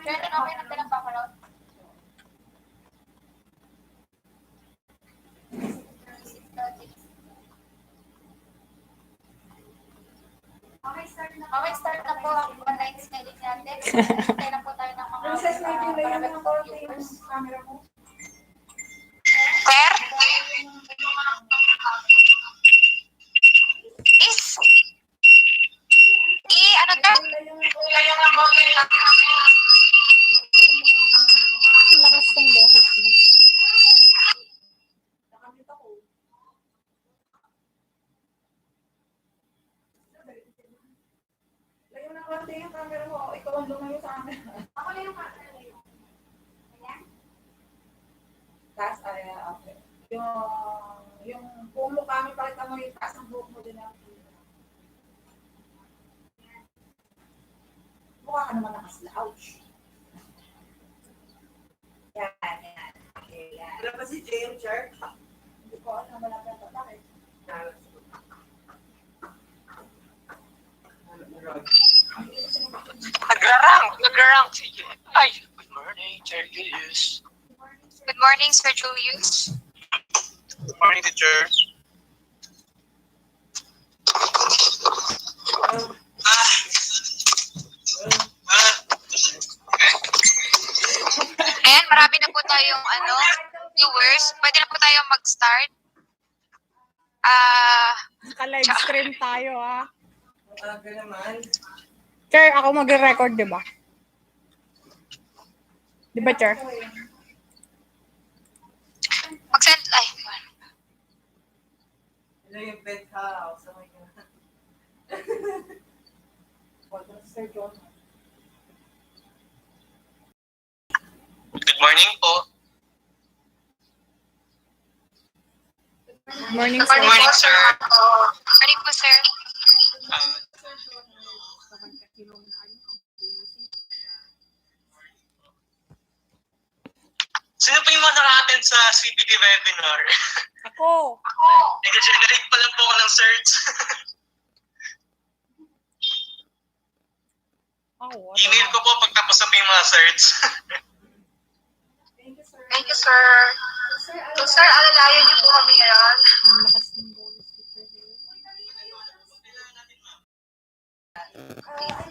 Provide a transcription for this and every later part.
Pero okay na pinagpaparoon. Okay, start na po ang online study natin. Hintay na po tayo ng mga viewers. Claire? Is? Ano to? Lakas ng boses mo. Layo na konti yung camera mo. Ikaw ang lumayo sa camera. Ako lang yung camera. Ayan. Taas, okay. Yung buong mukha mo, pakita mo yung taas ng buhok mo din. Mukha ka naman nakasla. Ouch. Yan. Okay, yan. Wala pa si JM Church? Hindi ko alam, wala ka pa. Bakit? Nagrarang si JM. Ay, good morning, Sir Julius. Good morning, Sir Julius. Good morning, teacher. Ayan, marami na po tayong viewers. Pwede na po tayong mag-start. Naka-live stream tayo, ah. Aga naman. Chair, ako magre-record, di ba? Di ba, Chair? Mag-send, ay. Hello yung penthouse. Oh my God. Sir John. Good morning po. Morning, Good sir. morning, sir. Morning po, sir. Sino po yung mga naka-attend sa CPT webinar? Ako. Nag-generate pa lang po ako ng search. Oh, Email ko po pagtapos na po yung mga search. Thank you, sir. Thank you, sir. So, sir, alalayan niyo po kami ngayon. Ang lakas ng boses ni Chair.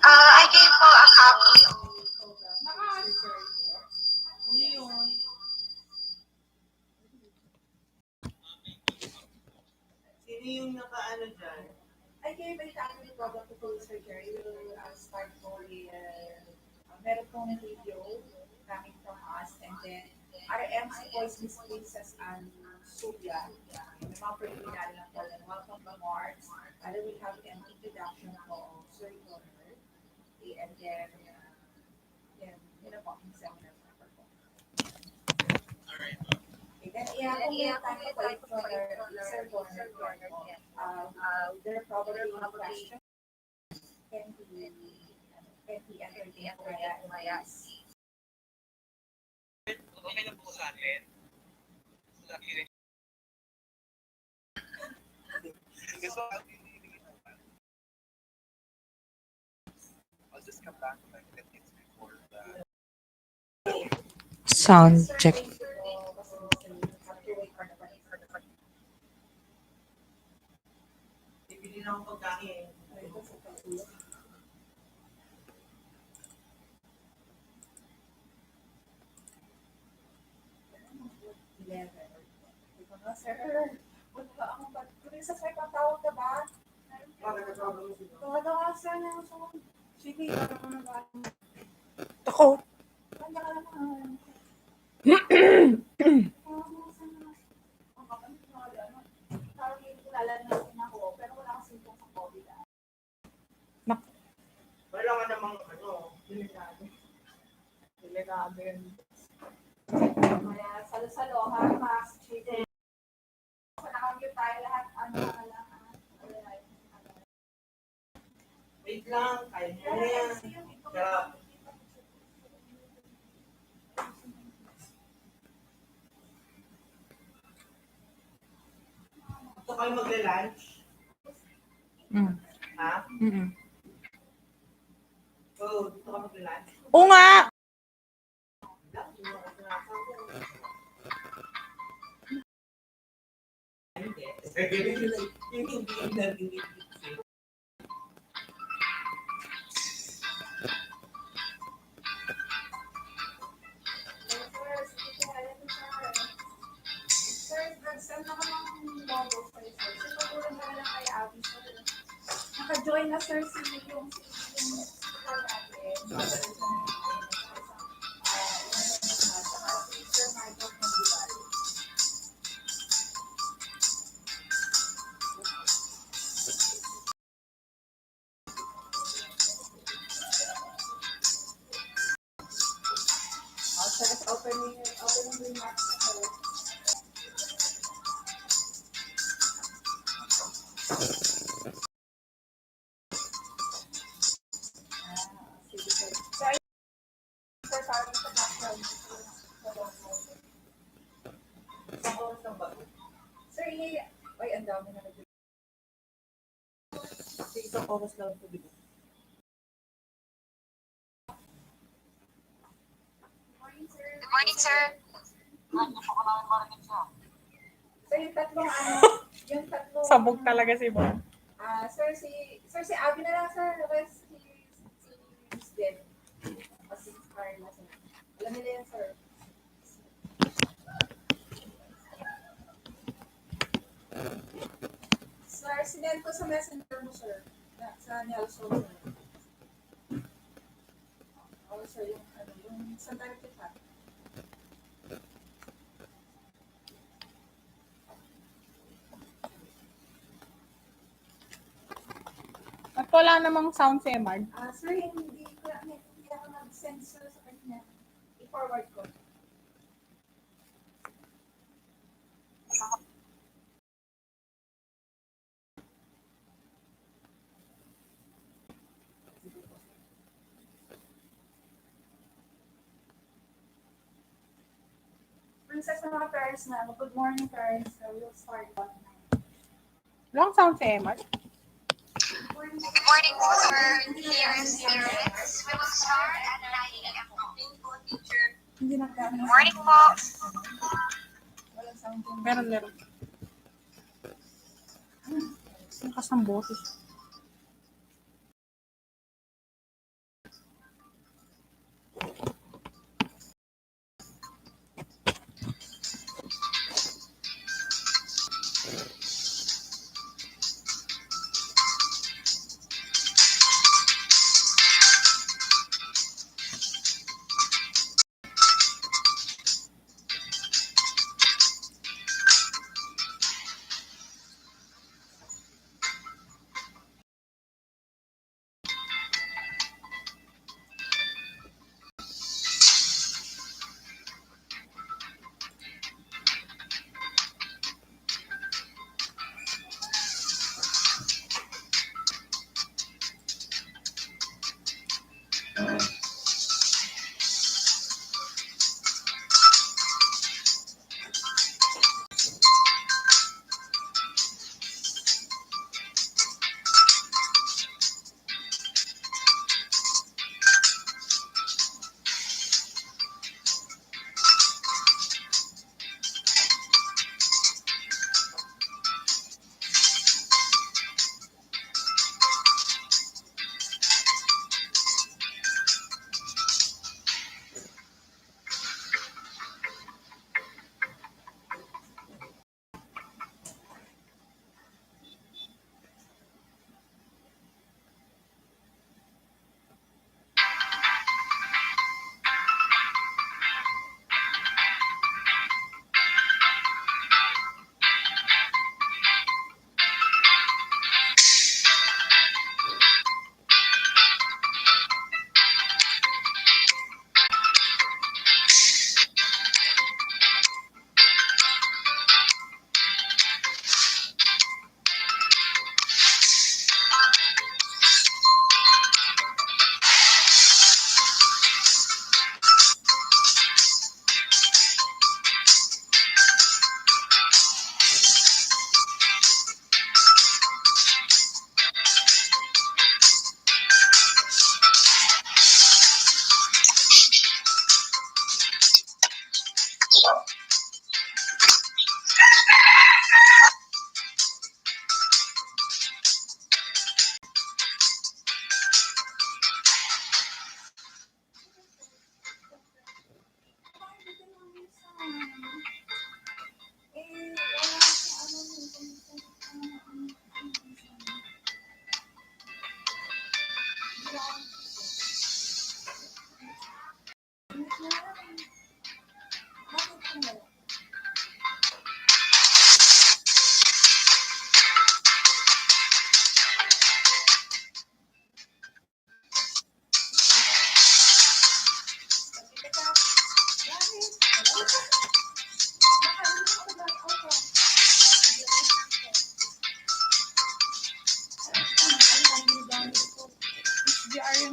I gave po a copy. Sino yung naka-ano dyan? I gave a family program to Sir Jerry. We will start for meron pong video coming from us, and then our MC voice Miss Princess and Subia. May mga preliminary lang po. Welcome to Mars. And then we have an introduction of Sir Connor. And then, yun na po, yung seminar po. Alright. Okay, then i-accommodate tayo po ito Sir Connor. There are probably questions. Can be entertained for that. Okay na po sa atin. Lucky rin. Gusto ko I'll just come back like 10 minutes before the... Sound check. Bibili na akong pagkain. Sir, wala akong ba't? Sa sir, patawag ka ba? Tawag sir na ako. Sige, ano ko na ba? Ako. Kanya ka naman. Parang kilala natin ako, pero wala akong symptoms sa COVID. Wala nga namang Delikado yun. Kaya salo-salo, ha? Mask, cheating. Nakamute tayo lahat. Ano ka lang, ha? wait lang, kaya mo na yan. Sarap. kayo magle-lunch? Mm. Ha? Mm. Oo, dito ka magle-lunch? Oo nga! Hindi. Sir, nag-send ako ng logo sa'yo, sir. Sir, patuloy na lang kay Abby, sir. Naka-join na, sir, yung speaker natin. Sir Michael Condival. Sir, let's opening remarks na, sir. Sige, sir. Sir, sorry sa background. Isang oras lang ba? Sir, ay, ang dami na nag- Kasi isang oras lang ito, di ba? Morning, sir. Good morning, sir. Sir, yung tatlong, Sabog talaga si Bon. sir, si Abby na lang, sir. Rest, si Miss Deb. O si Carla, sir. Alam nila yan, sir. Sir, sinend ko sa messenger mo, sir. Sa Nelson, sir. Oo, sir, yung sandali kita. At wala namang sound si Emard. Sir, hindi ako nag-send, sir, sa kanya. I-forward ko. Princess na mga parents na. Good morning, parents. We'll start on now. Walang sound si Emard. Good morning, Good morning, sir. Here is lyrics. We will start at 9 a.m. Teacher. Hindi nagkano. Good morning po. Walang sound dyan. Meron. Lakas ng boses.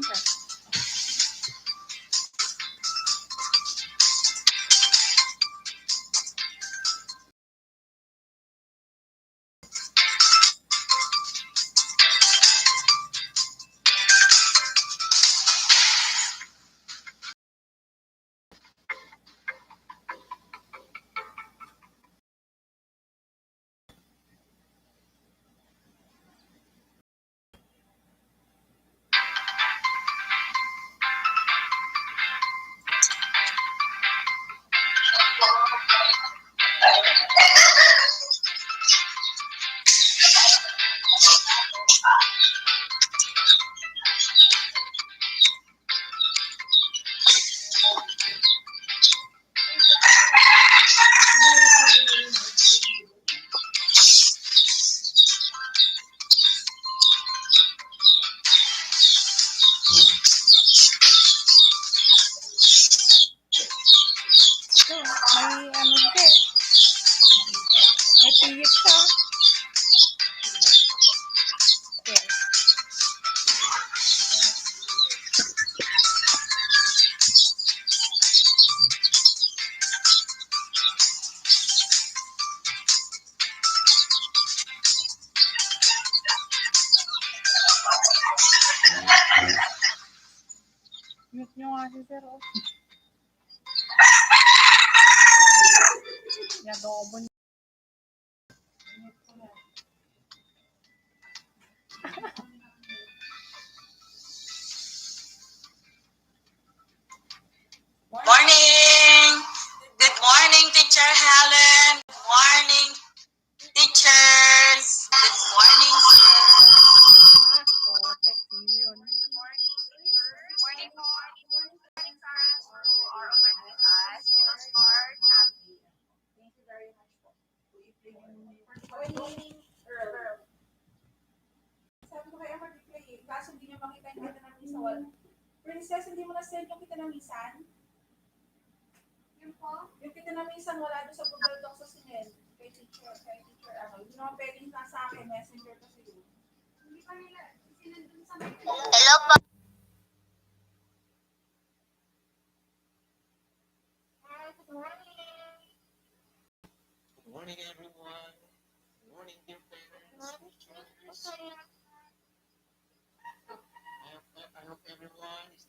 Ito, may ano siya eh. May piyit siya. Okay. Mute nyo nga si Sir. Oh. Yadobo niya. Morning! Good morning, Teacher Helen. Good morning, teachers. Good morning, sir. Ah, kotek. Sino yun? Good morning. Good morning po. Good morning, parents who are already with us. We will start. Thank you very much po. For joining Earl. Sabi ko kay Emma replay eh. Kaso hindi niya makita yung kita ng misa wall. Princess, hindi mo na-send yung kita ng misan? Yun po. Yung kita ng misan wala doon sa Google Docs sa sinend. Kay teacher ano. Hindi naman pwedeng sa akin. Messenger kasi yun. Hindi pa nila sinandun sa may Hello po. Good morning. Good morning, everyone. Good morning, dear parents. I hope everyone is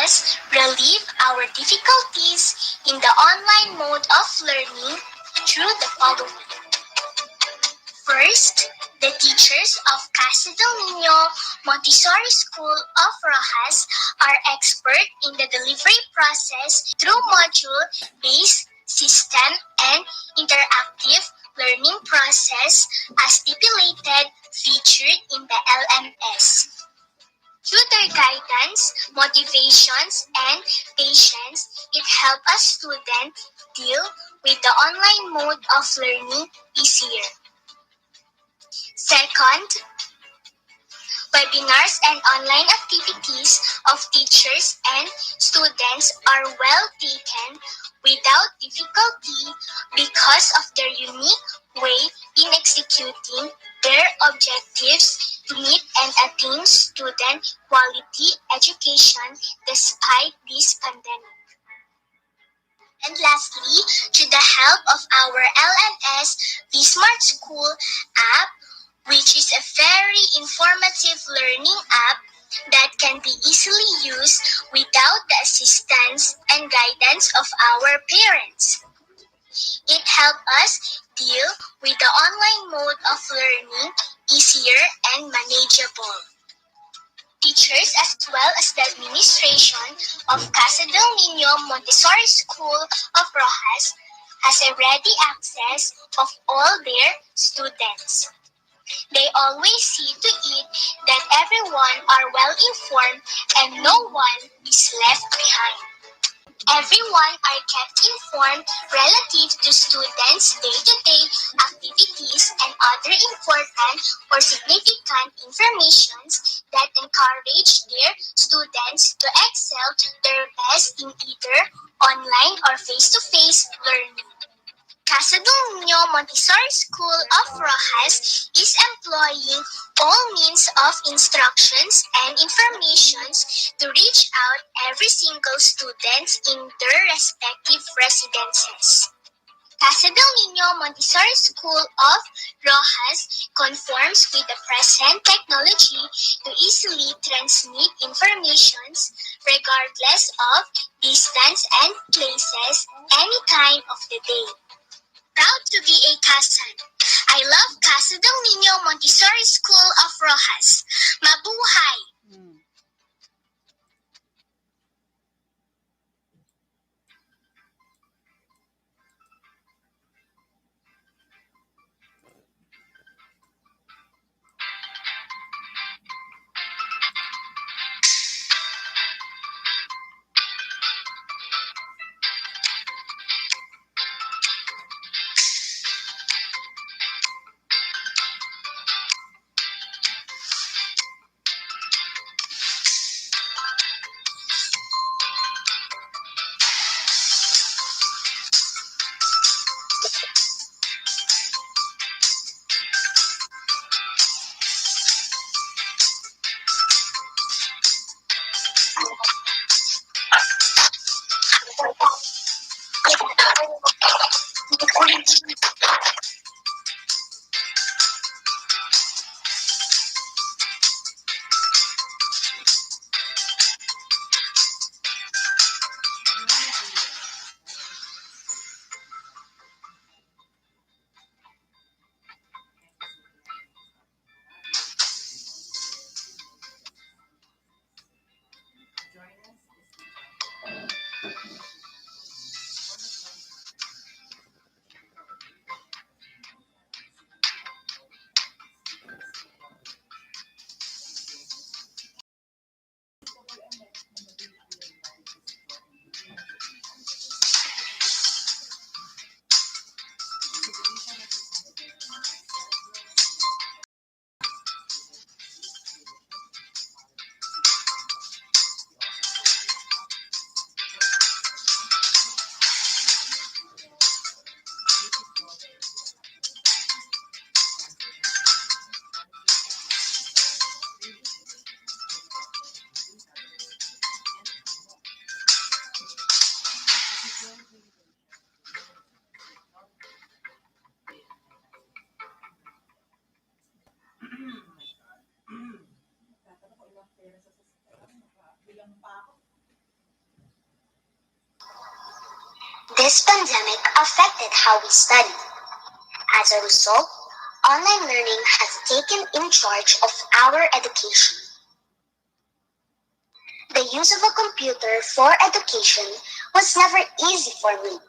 us relieve our difficulties in the online mode of learning through the following. First, the teachers of Casa del Niño Montessori School of Rojas are expert in the delivery process through module-based system and interactive learning process as stipulated featured in the LMS. Through their guidance, motivations, and patience, it helps us students deal with the online mode of learning easier. Second, webinars and online activities of teachers and students are well taken without difficulty because of their unique way in executing their objectives to meet and attain student quality education despite this pandemic. And lastly, through the help of our LMS Vsmart School app, which is a very informative learning app that can be easily used without the assistance and guidance of our parents. It helps us deal with the online mode of learning easier and manageable. Teachers as well as the administration of Casa del Niño Montessori School of Rojas has a ready access of all their students. They always see to it that everyone are well informed and no one is left behind. Everyone are kept informed relative to students' day-to-day activities and other important or significant informations that encourage their students to excel their best in either online or face-to-face learning. Casa del Niño Montessori School of Rojas is employing all means of instructions and informations to reach out every single student in their respective residences. Casa del Niño Montessori School of Rojas conforms with the present technology to easily transmit informations regardless of distance and places any time of the day. Proud to be a Casan. I love Casa del Niño Montessori School of Rojas. Mabuhay! This pandemic affected how we study. As a result, online learning has taken in charge of our education. The use of a computer for education was never easy for me.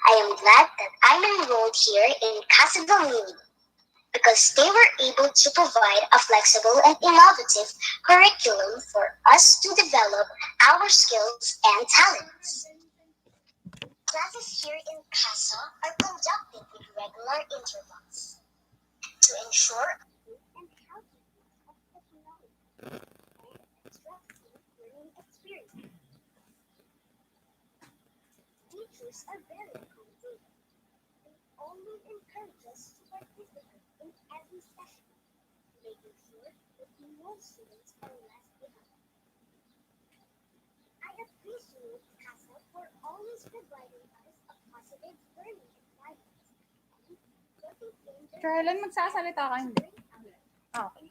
I am glad that I'm enrolled here in Casa del Niño because they were able to provide a flexible and innovative curriculum for us to develop our skills and talents. Classes here in Casa are conducted with regular intervals to ensure a good and healthy use of technology and stress-free learning experience. Teachers are very accommodating. They always encourage us to participate in every session, making sure that no students are left behind. I appreciate CASA for always providing us a positive learning environment and putting in the Teacher Helen, magsasalita ka hindi? Okay.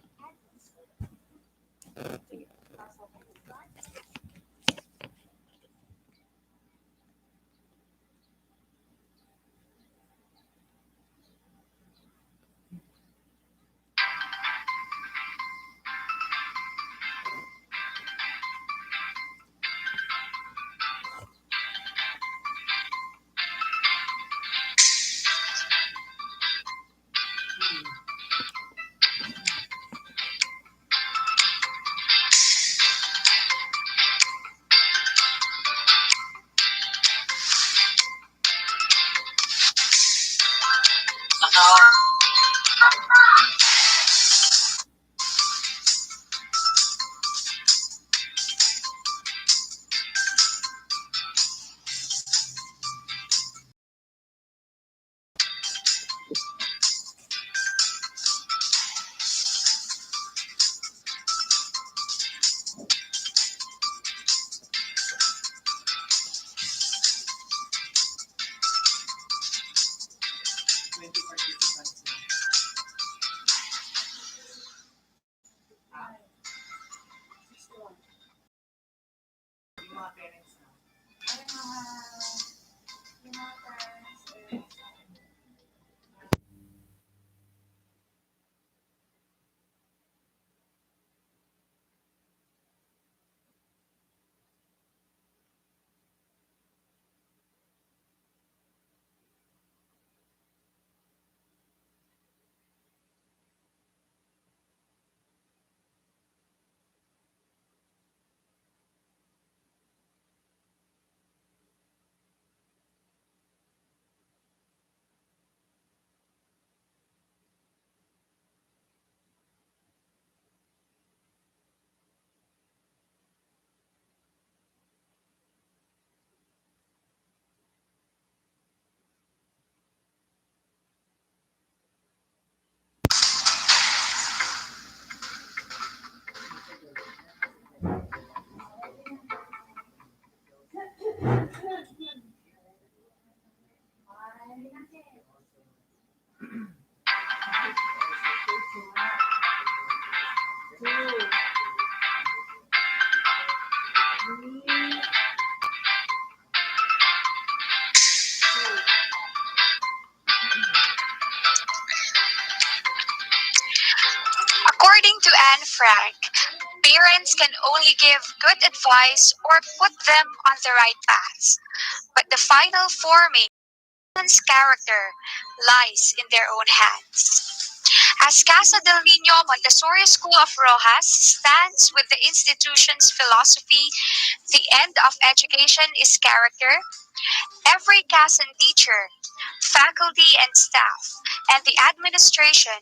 Yung mga parents na. Yung mga parents, eh, According to Anne Frank, parents can only give good advice or put them on the right path, but the final forming of one's character lies in their own hands. As Casa del Niño Montessori School of Rojas stands with the institution's philosophy, the end of education is character, every Casan teacher, faculty and staff, and the administration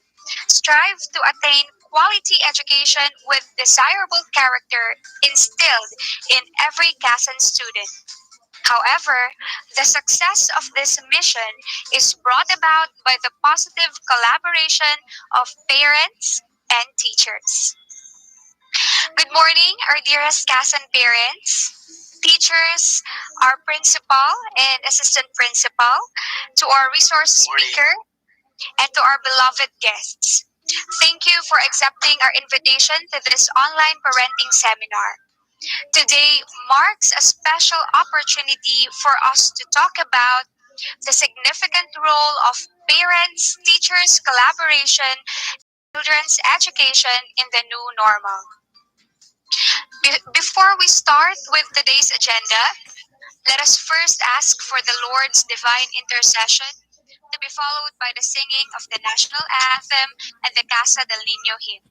strive to attain quality education with desirable character instilled in every Casan student. However, the success of this mission is brought about by the positive collaboration of parents and teachers. Good morning, our dearest Casan parents, teachers, our principal and assistant principal, to our resource speaker, and to our beloved guests. Thank you for accepting our invitation to this online parenting seminar. Today marks a special opportunity for us to talk about the significant role of parents, teachers, collaboration, children's education in the new normal. Before we start with today's agenda, let us first ask for the Lord's divine intercession, to be followed by the singing of the national anthem and the Casa del Niño hymn.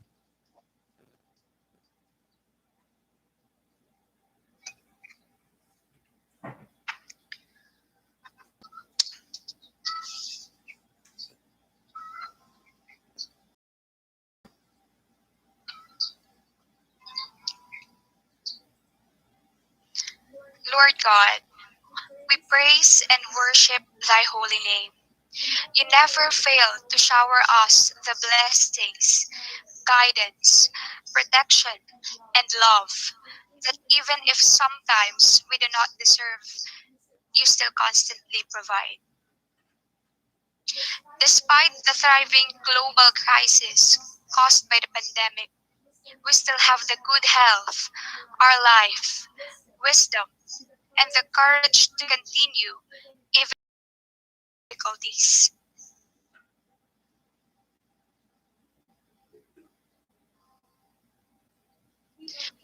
Lord God, we praise and worship thy holy name. You never fail to shower us the blessings, guidance, protection, and love that even if sometimes we do not deserve, you still constantly provide. Despite the thriving global crisis caused by the pandemic, we still have the good health, our life, wisdom, and the courage to continue even with difficulties.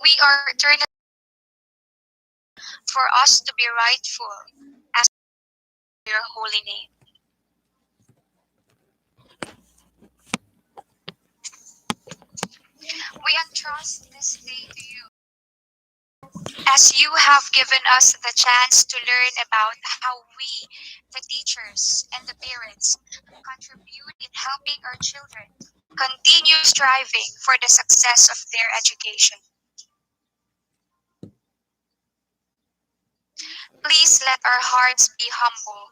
We are eternally for us to be rightful as your holy name. We entrust this day to you, as you have given us the chance to learn about how we, the teachers and the parents, contribute in helping our children continue striving for the success of their education. Please let our hearts be humble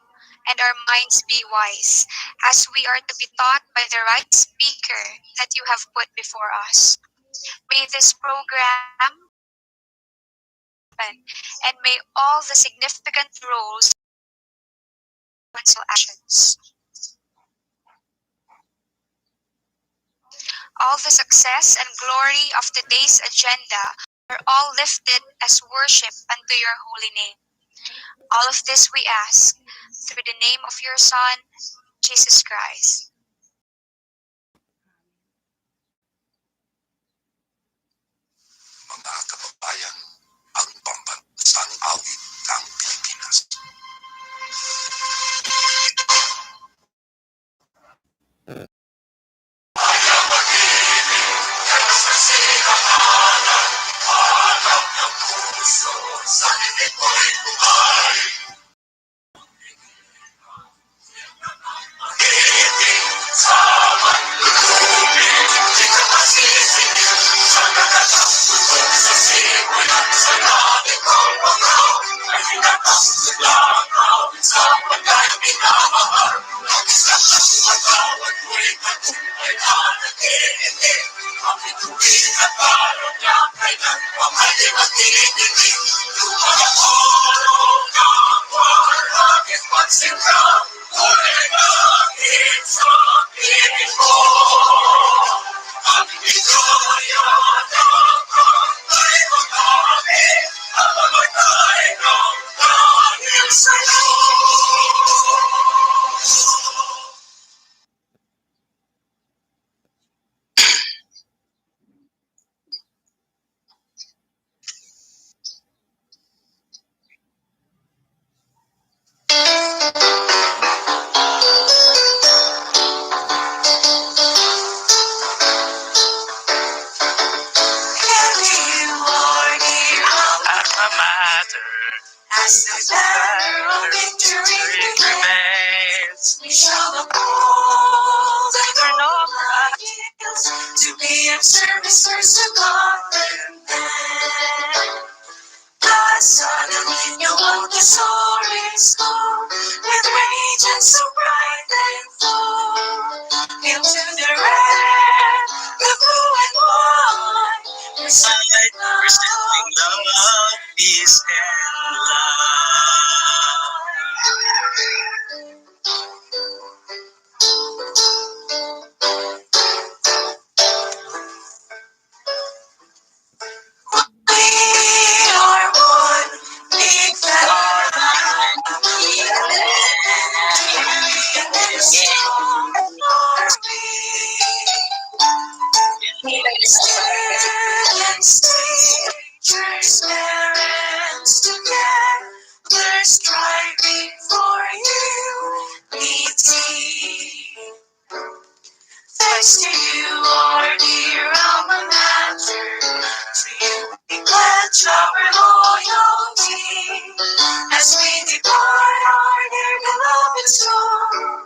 and our minds be wise, as we are to be taught by the right speaker that you have put before us. May this program open, and may all the significant roles and actions, all the success and glory of today's agenda are all lifted as worship unto your holy name. All of this we ask through the name of your Son, Jesus Christ. Mga kababayan, ang pambansang awit ng Pilipinas. As the banner of victory remains, we shall uphold the throne of righteousness to be of service first to God and man. The sun and Niño Montessori's school, with radiance so bright and full, into the red, the blue and white, recite love, peace and love. We rise to you, our dear alma mater. To you we pledge our loyalty as we depart our dear beloved soul.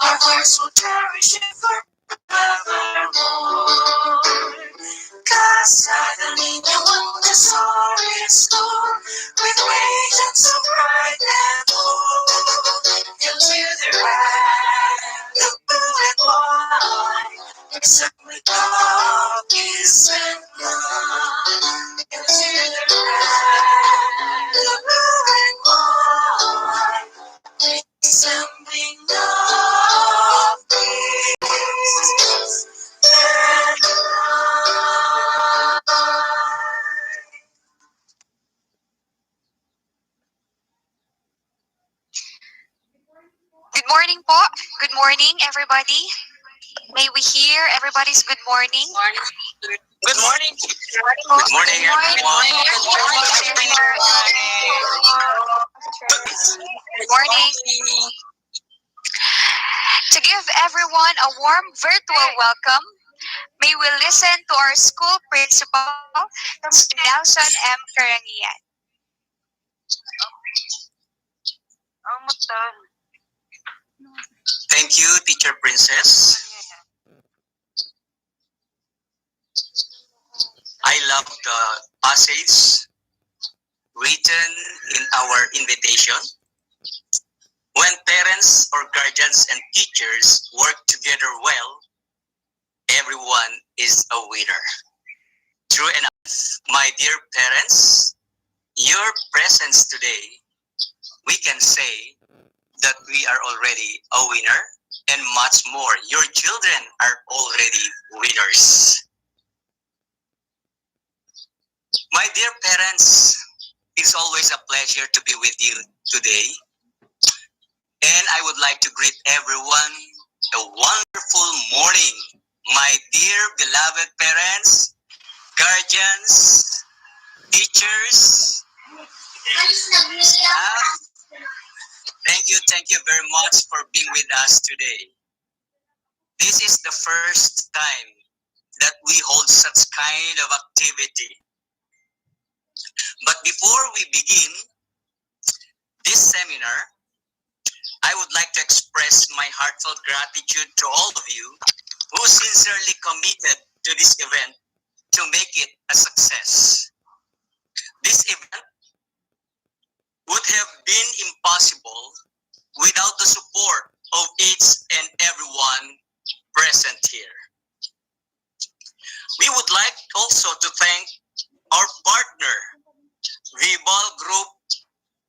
Our hearts will cherish it forevermore. Casa del Niño Montessori School, with radiance of pride and hope. Into the land of blue and white, exactly love, peace and love. Into the land of blue and white, resembling love, peace and love. Good morning po. Good morning, everybody. May we hear everybody's good morning? Good morning. Po. Good morning, everyone. Good morning. To give everyone a warm virtual welcome, may we listen to our school principal, Mr. Nelson M. Karangian. Thank you, Teacher Princess. I love the passage written in our invitation. When parents or guardians and teachers work together well, everyone is a winner. True enough, my dear parents, your presence today, we can say that we are already a winner, and much more, your children are already winners. My dear parents, it's always a pleasure to be with you today. And I would like to greet everyone a wonderful morning. My dear beloved parents, guardians, teachers, staff, thank you very much for being with us today. This is the first time that we hold such kind of activity. But before we begin this seminar, I would like to express my heartfelt gratitude to all of you who sincerely committed to this event to make it a success. This event would have been impossible without the support of each and everyone present here. We would like also to thank our partner, Vibal Group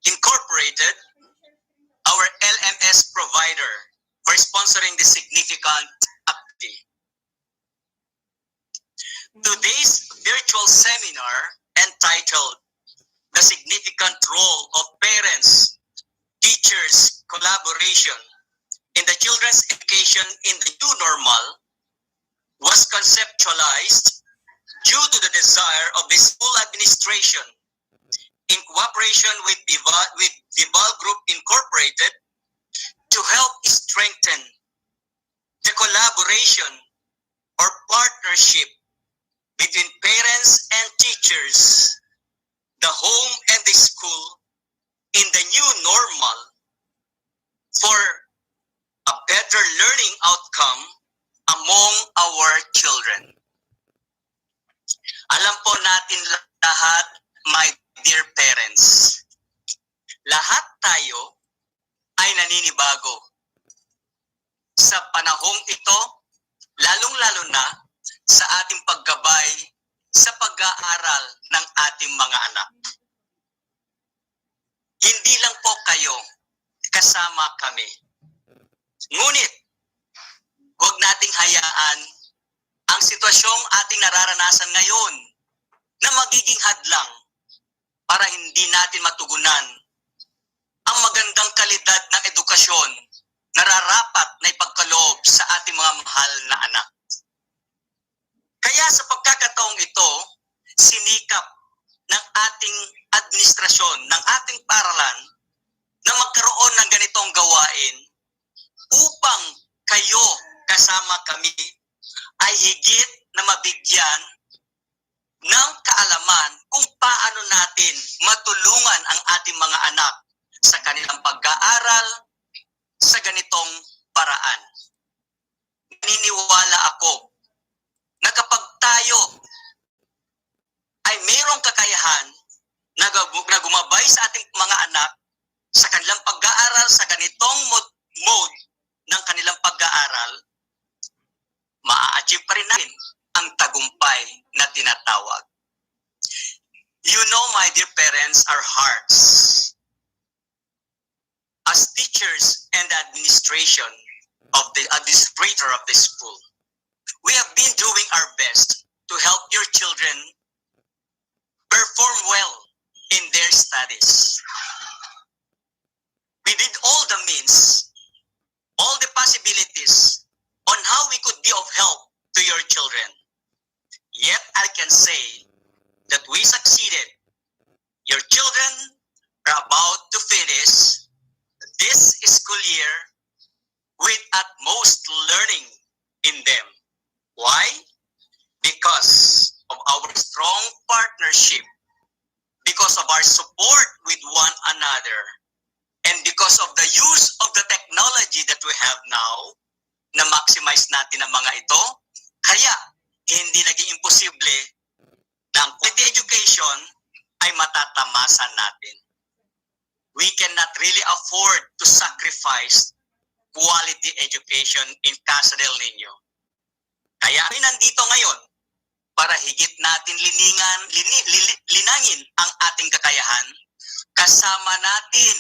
Incorporated, our LMS provider, for sponsoring this significant activity. Today's virtual seminar entitled The Significant Role of Parents, Teachers, Collaboration in the Children's Education in the New Normal was conceptualized due to the desire of the school administration in cooperation with Vibal Group Incorporated to help strengthen the collaboration or partnership between parents and teachers, the home and the school in the new normal for a better learning outcome among our children. Alam po natin lahat, my dear parents, lahat tayo ay naninibago. Sa panahong ito, lalong-lalo na sa ating paggabay sa pag-aaral ng ating mga anak. Hindi lang po kayo, kasama kami. Ngunit, huwag nating hayaan ang sitwasyong ating nararanasan ngayon na magiging hadlang para hindi natin matugunan ang magandang kalidad ng edukasyon na nararapat na ipagkaloob sa ating mga mahal na anak. Kaya sa pagkakataong ito, sinikap ng ating administrasyon, ng ating paaralan na magkaroon ng ganitong gawain upang kayo kasama kami ay higit na mabigyan ng kaalaman kung paano natin matulungan ang ating mga anak sa kanilang pag-aaral sa ganitong paraan. Naniniwala ako na kapag tayo ay mayroong kakayahan na gumabay sa ating mga anak sa kanilang pag-aaral sa ganitong mode ng kanilang pag-aaral, maa-achieve pa rin natin ang tagumpay na tinatawag. You know, my dear parents, our hearts as teachers and administration of the administrator of the school, we have been doing our best to help your children perform well in their studies. We did all the means, all the possibilities on how we could be of help to your children. Yet I can say that we succeeded. Your children are about to finish this school year with utmost learning in them. Why? Because of our strong partnership, because of our support with one another, and because of the use of the technology that we have now, na maximize natin ang mga ito, kaya hindi naging imposible na ang quality education ay matatamasa natin. We cannot really afford to sacrifice quality education in Casa del Niño. Kaya kami nandito ngayon para higit natin linangin ang ating kakayahan, kasama natin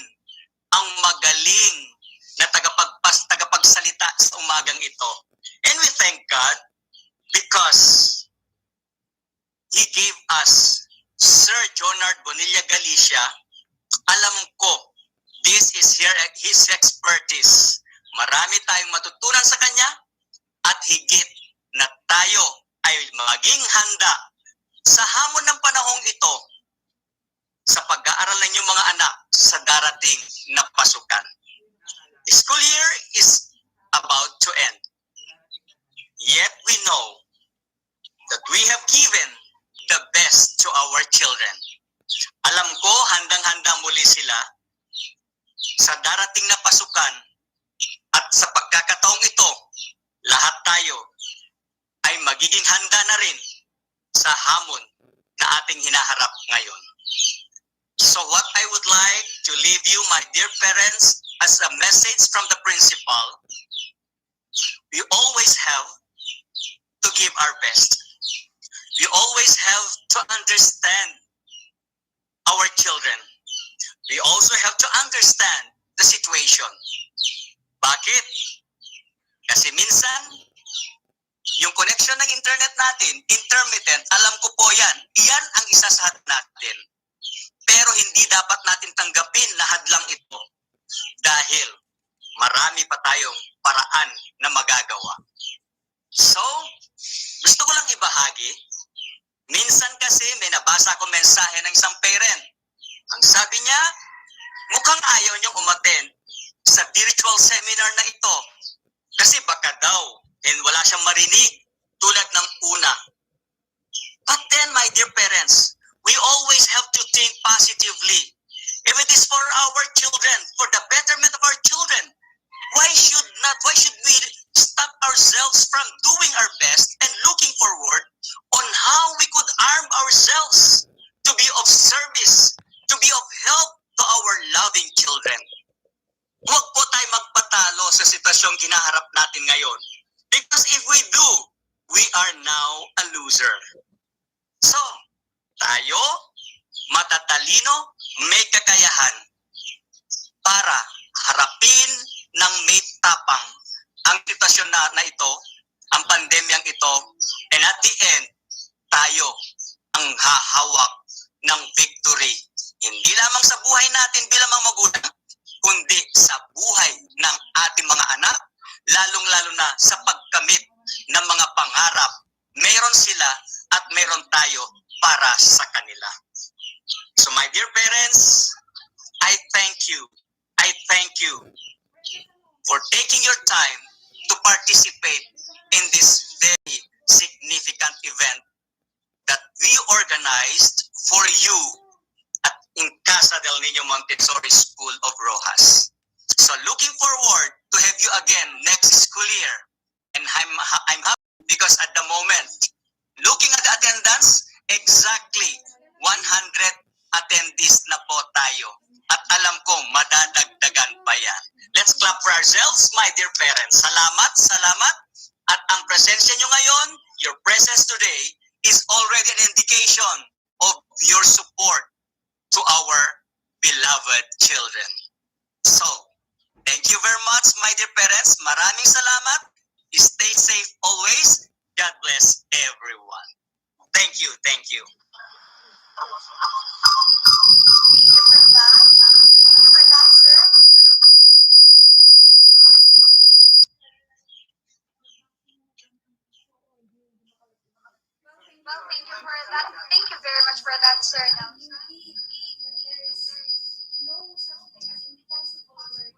ang magaling na tagapagsalita sa umagang ito. And we thank God because He gave us Sir Jonard Bonilla Galicia. Alam ko, this is his expertise. Marami tayong matutunan sa kanya at higit na tayo ay maging handa sa hamon ng panahong ito sa pag-aaral ng inyong mga anak sa darating na pasukan. The school year is about to end. Yet we know that we have given the best to our children. Alam ko, handang-handa muli sila sa darating na pasukan at sa pagkakataong ito, lahat tayo ay magiging handa na rin sa hamon na ating hinaharap ngayon. So what I would like to leave you, my dear parents, as a message from the principal, we always have to give our best. We always have to understand our children. We also have to understand the situation. Bakit? Kasi minsan, yung connection ng internet natin, intermittent, alam ko po yan. Iyan ang isa sa natin. Pero hindi dapat natin tanggapin na hadlang ito. Dahil marami pa tayong paraan na magagawa. So, gusto ko lang ibahagi. Minsan kasi may nabasa ko mensahe ng isang parent. Ang sabi niya, mukhang ayaw niyang umattend sa virtual seminar na ito. Kasi baka daw, and wala siyang marinig tulad ng una. But then, my dear parents, we always have to think positively. If it is for our children, for the betterment of our children, why should we stop ourselves from doing our best and looking forward on how we could arm ourselves to be of service, to be of help to our loving children? Huwag po tayo magpatalo sa sitwasyong kinaharap natin ngayon. Because if we do, we are now a loser. So, tayo, matatalino, may kakayahan para harapin ng may tapang ang sitwasyon na ito, ang pandemyang ito, and at the end, tayo ang hahawak ng victory. Hindi lamang sa buhay natin bilang mga magulang, kundi sa buhay ng ating mga anak, lalong-lalo na sa pagkamit ng mga pangarap. Meron sila at meron tayo para sa kanila. So my dear parents, I thank you. I thank you for taking your time to participate in this very because at the moment, looking at the attendance, exactly 100 attendees na po tayo. At alam ko, madadagdagan pa yan. Let's clap for ourselves, my dear parents. Salamat, salamat. At ang presensya nyo ngayon, your presence today, is already an indication of your support to our beloved children. So, thank you very much, my dear parents. Maraming salamat. Stay safe always. God bless everyone. Thank you, thank you. Thank you for that. Thank you for that, sir. Well, thank you for that. Thank you very much for that, sir. Now, indeed, there is no such thing as impossible work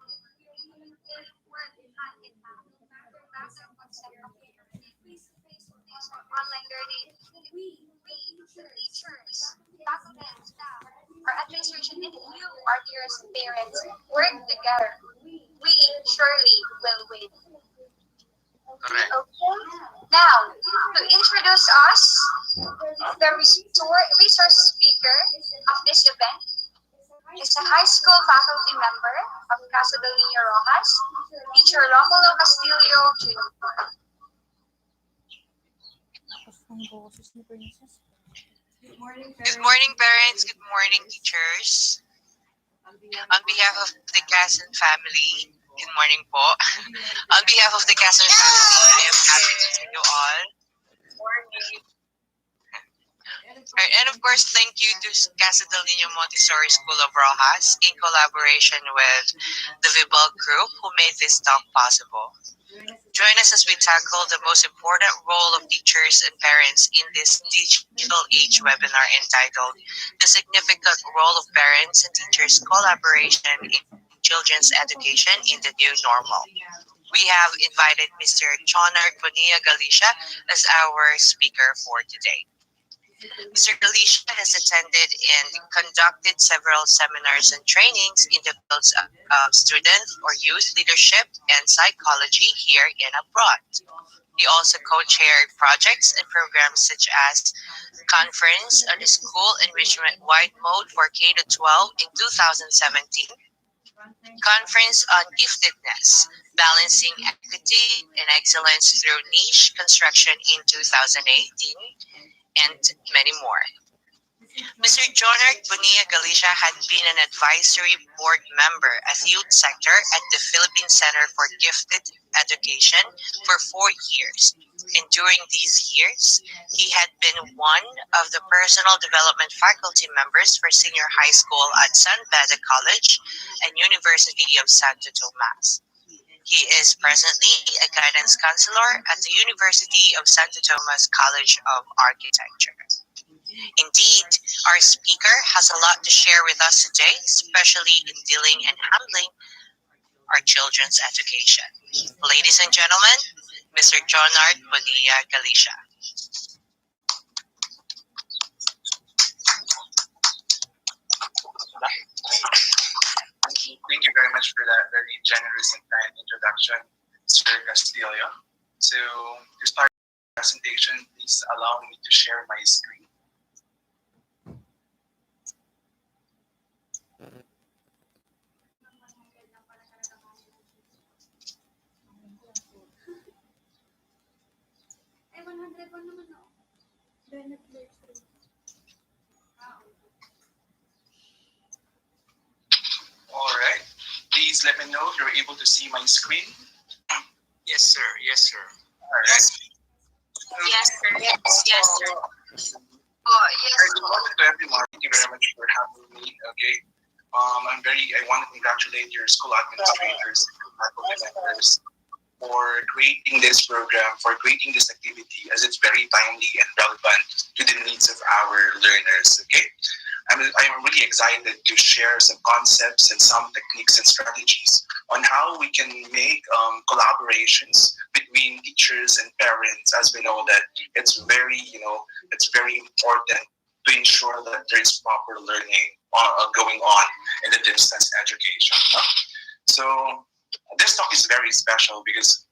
if work is not in hand. No matter what the concept of face-to-face or online learning, we, the teachers, faculty, staff, our administration, and you, our dearest parents, work together. We surely will win. Correct. Okay. Now, to introduce us, the resource speaker of this event is a high school faculty member of Casa del Niño Rojas, teacher Romulo Castillo Jr. Good morning, parents. Good morning, teachers. On behalf of the Quezon family, good morning po. On behalf of the Quezon family, I am happy to see you all. And of course, thank you to Casa del Niño Montessori School of Rojas in collaboration with the Vibal Group who made this talk possible. Join us as we tackle the most important role of teachers and parents in this digital age webinar entitled The Significant Role of Parents and Teachers Collaboration in Children's Education in the New Normal. We have invited Mr. Chonard Bonilla Galicia as our speaker for today. Mr. Galicia has attended and conducted several seminars and trainings in the fields of student or youth leadership and psychology here and abroad. He also co-chaired projects and programs such as Conference on the School Enrichment Wide Mode for K-12 in 2017, Conference on Giftedness, Balancing Equity and Excellence Through Niche Construction in 2018, and many more. Mr. Jonard Bonilla Galicia had been an advisory board member at youth sector at the Philippine Center for Gifted Education for 4 years. And during these years, he had been one of the personal development faculty members for senior high school at San Beda College and University of Santo Tomas. He is presently a guidance counselor at the University of Santo Tomas College of Architecture. Indeed, our speaker has a lot to share with us today, especially in dealing and handling our children's education. Ladies and gentlemen, Mr. Jonard Bonilla Galicia. Thank you very much for that very generous and kind introduction, Sir Castillo. So, to start the presentation, please allow me to share my screen. All right. Please let me know if you're able to see my screen. Yes, sir. Yes, sir. All right. Yes, sir. Yes, sir. Oh, yes. Good morning to everyone. Thank you very much for having me. Okay. I want to congratulate your school administrators and faculty members for creating this program, for creating this activity, as it's very timely and relevant to the needs of our learners. Okay. I'm really excited to share some concepts and some techniques and strategies on how we can make collaborations between teachers and parents, as we know that it's very important to ensure that there is proper learning going on in the distance education. So this talk is very special because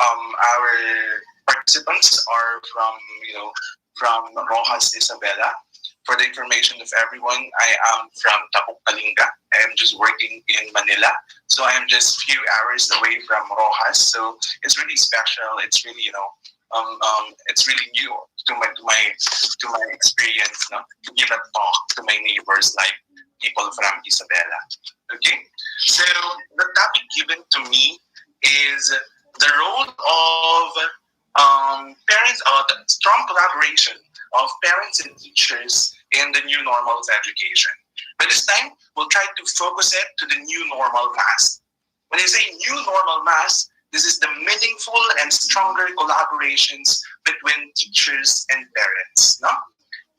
our participants are from, from Rojas Isabela. For the information of everyone, I am from Tapuk Kalinga. I am just working in Manila. So I am just few hours away from Rojas. So it's really special. It's really, it's really new to my experience, no? To give a talk to my neighbors like people from Isabela. Okay? So the topic given to me is the role of parents, the strong collaboration of parents and teachers in the new normal of education. But this time, we'll try to focus it to the new normal mass. When I say new normal mass, this is the meaningful and stronger collaborations between teachers and parents. No?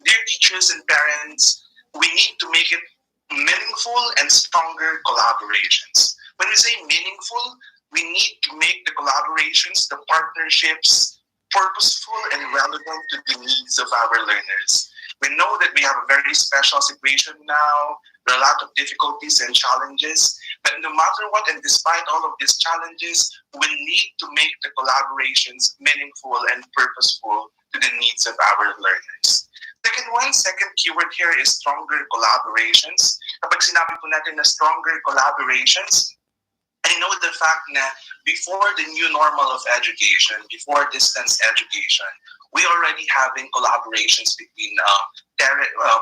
Dear teachers and parents, we need to make it meaningful and stronger collaborations. When we say meaningful, we need to make the collaborations, the partnerships, purposeful and relevant to the needs of our learners. We know that we have a very special situation now. There are a lot of difficulties and challenges, but no matter what, and despite all of these challenges, we need to make the collaborations meaningful and purposeful to the needs of our learners. Second keyword here is stronger collaborations. Kapag sinabi po natin na stronger collaborations, I know the fact that before the new normal of education, before distance education, we already having collaborations between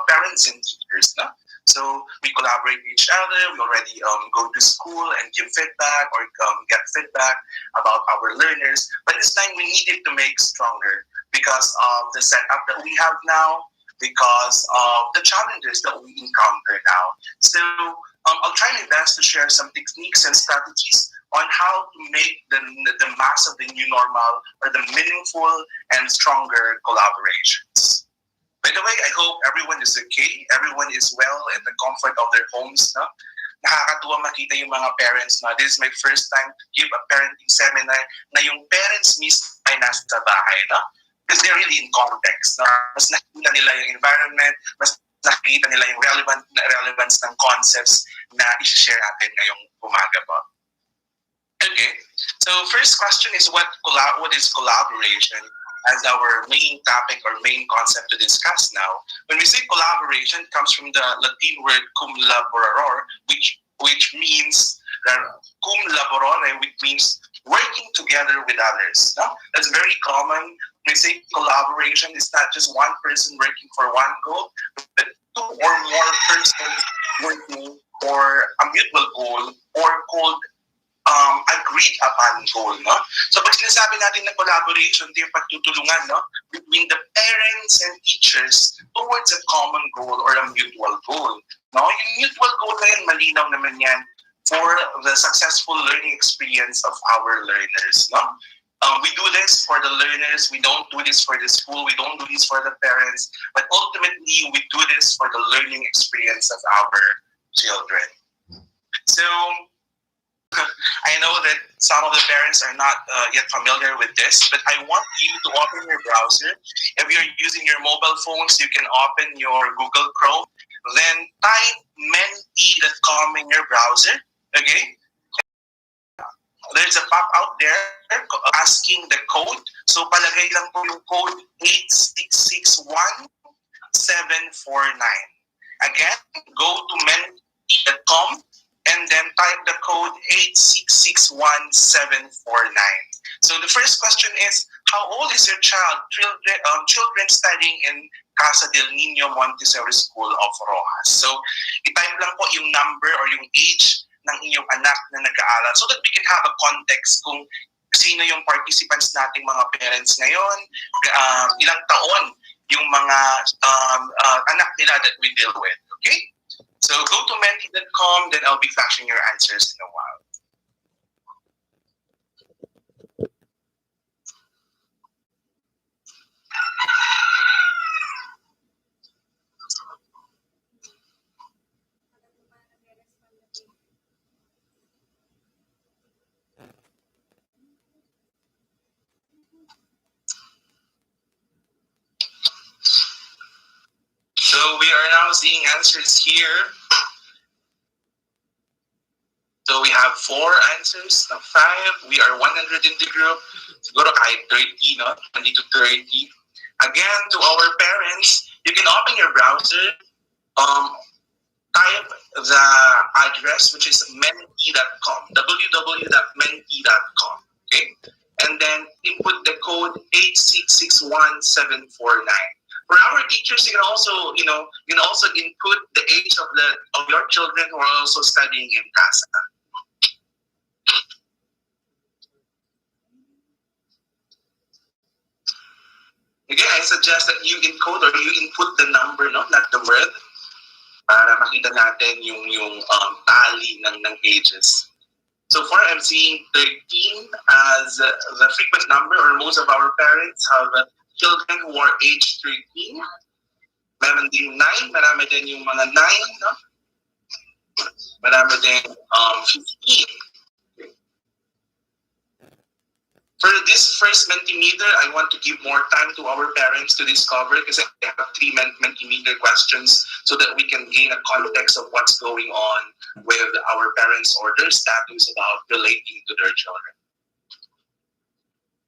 parents and teachers. No? So we collaborate with each other. We already go to school and give feedback or get feedback about our learners. But this time we needed to make stronger because of the setup that we have now, because of the challenges that we encounter now. So I'll try my best to share some techniques and strategies on how to make the mass of the new normal or the meaningful and stronger collaborations. By the way, I hope everyone is okay, everyone is well in the comfort of their homes. No? Nakakatuwa makita yung mga parents. No? This is my first time to give a parenting seminar na yung parents mismo ay nasa bahay. No? Because they're really in context. No? Mas nakikita nila yung environment, mas nakikita nila yung relevance ng concepts na i-share natin ngayong umaga po. Okay, so first question is what is collaboration as our main topic or main concept to discuss now. When we say collaboration, it comes from the Latin word cum laborare, which means cum laborare, which means working together with others. No? That's very common. When we say collaboration, it's not just one person working for one goal, but two or more persons working for a mutual goal or called agreed upon goal. No? So pag sinasabi natin na collaboration, ito yung pagtutulungan, no? Between the parents and teachers towards a common goal or a mutual goal. No? Yung mutual goal na yan, malinaw naman yan for the successful learning experience of our learners. No? We do this for the learners. We don't do this for the school. We don't do this for the parents. But ultimately, we do this for the learning experience of our children. So, I know that some of the parents are not yet familiar with this, but I want you to open your browser. If you're using your mobile phones, you can open your Google Chrome. Then type menti.com in your browser. Okay? There's a pop out there asking the code. So palagay lang po yung code 8661749. Again, go to menti.com and then type the code 8661749. So the first question is, how old is your child? Children studying in Casa del Niño Montessori School of Rojas. So i-type lang po yung number or yung age ng inyong anak na nag-aaral so that we can have a context kung sino yung participants nating mga parents ngayon, ilang taon yung mga anak nila that we deal with. Okay? So go to menti.com, then I'll be flashing your answers in a while. So we are now seeing answers here. So we have 4 answers, no? 5. We are 100 in the group. Siguro kahit 30, no? 20 to 30. Again, to our parents, you can open your browser, type the address, which is menti.com, www.menti.com, okay? And then input the code 8661749. For our teachers, you can also, input the age of your children who are also studying in CASA. Again, I suggest that you encode or you input the number, no, not the word, para makita natin yung tally ng ages. So far, I'm seeing 13 as the frequent number, or most of our parents have children who are age 13. Meron din 9, marami din yung mga 9, no? Marami din 15. For this first Mentimeter, I want to give more time to our parents to discover, because I have 3 Mentimeter questions so that we can gain a context of what's going on with our parents or their status about relating to their children.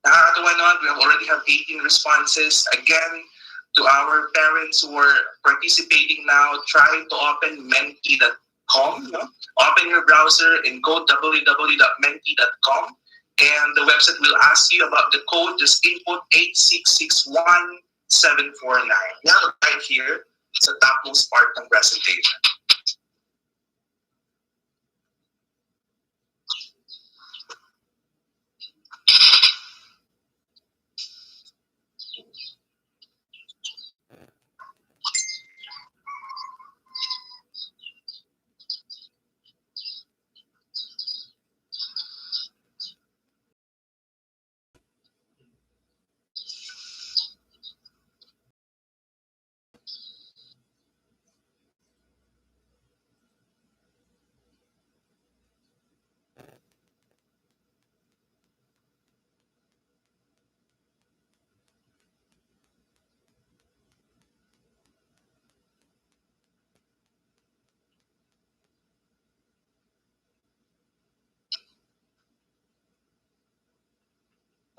Nakakatuwa naman, we already have 18 responses. Again, to our parents who are participating now, try to open menti.com. No? Open your browser and go www.menti.com. And the website will ask you about the code. Just input 8661749. Yeah, right here. It's the topmost part ng presentation.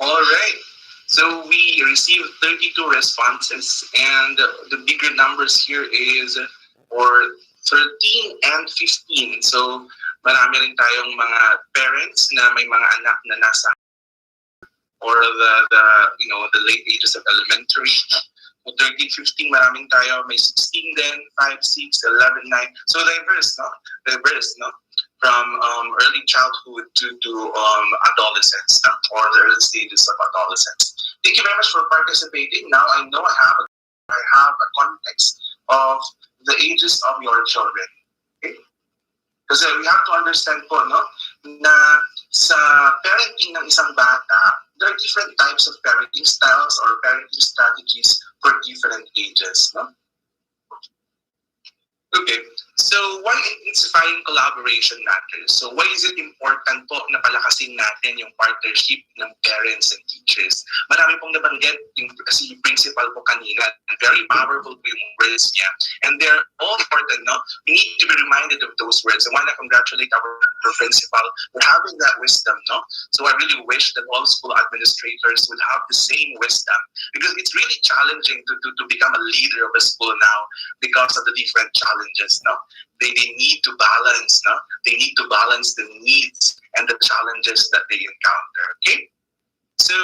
All right. So we received 32 responses, and the bigger numbers here is for 13 and 15. So marami rin tayong mga parents na may mga anak na nasa or the late ages of elementary. So 13, 15, maraming tayo. May 16 then, 5, 6, 11, 9. So diverse, no? Diverse, no? From early childhood to adolescence, no? Or the early stages of adolescence. Thank you very much for participating. Now I know I have a context of the ages of your children. Okay? Because we have to understand po, no? Na sa parenting ng isang bata, there are different types of parenting styles or parenting strategies for different ages, no? Okay, so why intensifying collaboration matters? So why is it important po na palakasin natin yung partnership ng parents and teachers? Marami pong nabanggit kasi yung principal po kanina, very powerful po yung words niya. And they're all important, no? We need to be reminded of those words. I want to congratulate our principal for having that wisdom, no? So I really wish that all school administrators would have the same wisdom, because it's really challenging to become a leader of a school now because of the different challenges. No, they need to balance. No, they need to balance the needs and the challenges that they encounter. Okay, so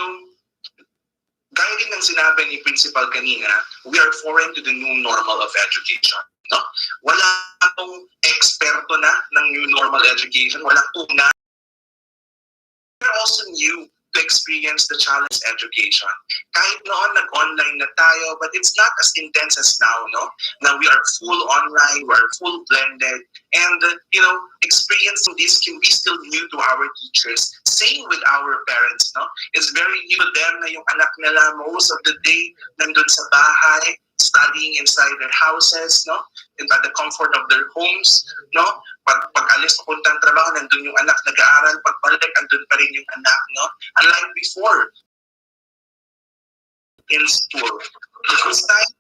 gaya din ng sinabi ni Principal kanina, we are foreign to the new normal of education. No, wala pong eksperto na ng new normal education. Walang una. We're also new to experience the challenge education. Kahit noon nag-online na tayo, but it's not as intense as now, no? Now we are full online, we are full blended, and experiencing this can be still new to our teachers. Same with our parents, no? It's very new to them na yung anak nila most of the day nandun sa bahay, studying inside their houses, no? And at the comfort of their homes, no? Pag-alis papuntang trabaho, nandun yung anak nag-aaral, pagbalik, andun pa rin yung anak, no? Unlike before, in school. This time,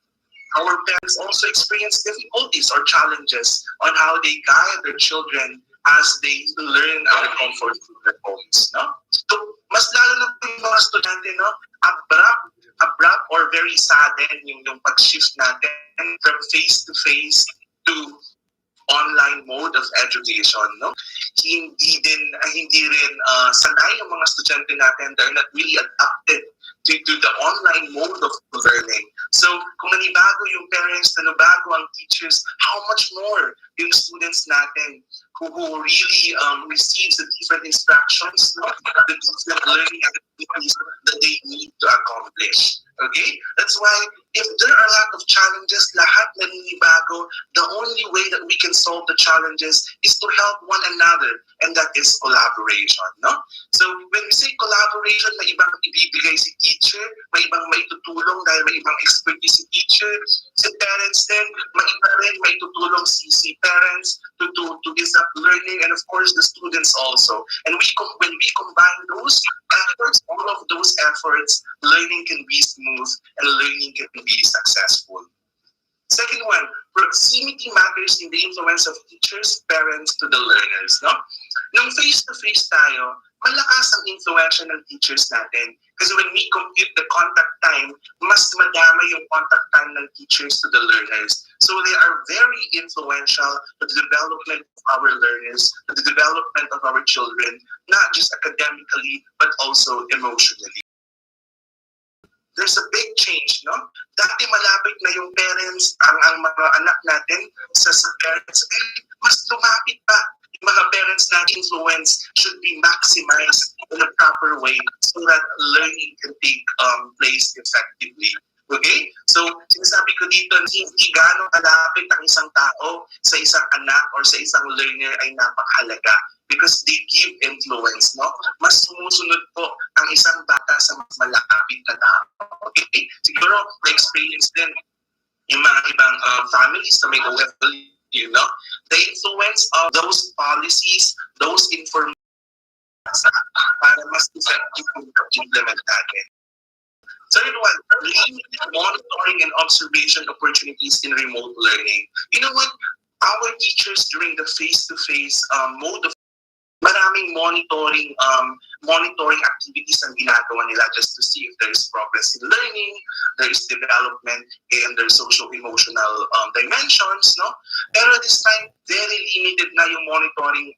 our parents also experience difficulties or challenges on how they guide their children as they learn at the comfort of their homes. No? So, mas lalo na po yung mga estudyante, no? Abrupt or very sudden yung pag-shift natin from face-to-face to online mode of education, no? Hindi rin sanay yung mga estudyante natin. They're not really adapted to the online mode of learning. So, kung nanibago yung parents, nanibago ang teachers, how much more yung students natin who really receives the different instructions, no? The different learning activities that they need to accomplish. Okay? That's why if there are a lot of challenges, lahat naninibago, the only way that we can solve the challenges is to help one another, and that is collaboration. No? So when we say collaboration, may ibang ibibigay si teacher, may ibang maitutulong dahil may ibang expertise si teacher, si parents din, may iba rin maitutulong si parents to ease up learning, and of course the students also. And when we combine those efforts, all of those efforts, learning can be smooth and learning can be successful. Second one, proximity matters in the influence of teachers, parents to the learners. No? Nung face-to-face tayo, malakas ang influensya ng teachers natin. Kasi when we compute the contact time, mas madama yung contact time ng teachers to the learners. So they are very influential to the development of our learners, to the development of our children, not just academically, but also emotionally. There's a big change, no? Dati malapit na yung parents, ang mga anak natin sa parents, mas lumapit pa. Yung mga parents na influence should be maximized in a proper way so that learning can take place effectively. Okay? So, sinasabi ko dito, hindi gano'ng kalapit ang isang tao sa isang anak or sa isang learner ay napakahalaga because they give influence, no? Mas sumusunod po ang isang bata sa mas malapit na tao. Okay? Siguro, na-experience din yung mga ibang families na may OFW, you know? The influence of those policies, those information para mas effective yung implement natin. Third one, limited monitoring and observation opportunities in remote learning. You know what? Our teachers during the face-to-face mode of maraming monitoring activities ang ginagawa nila just to see if there is progress in learning, there is development in their social-emotional dimensions, no? Pero this time, very limited na yung monitoring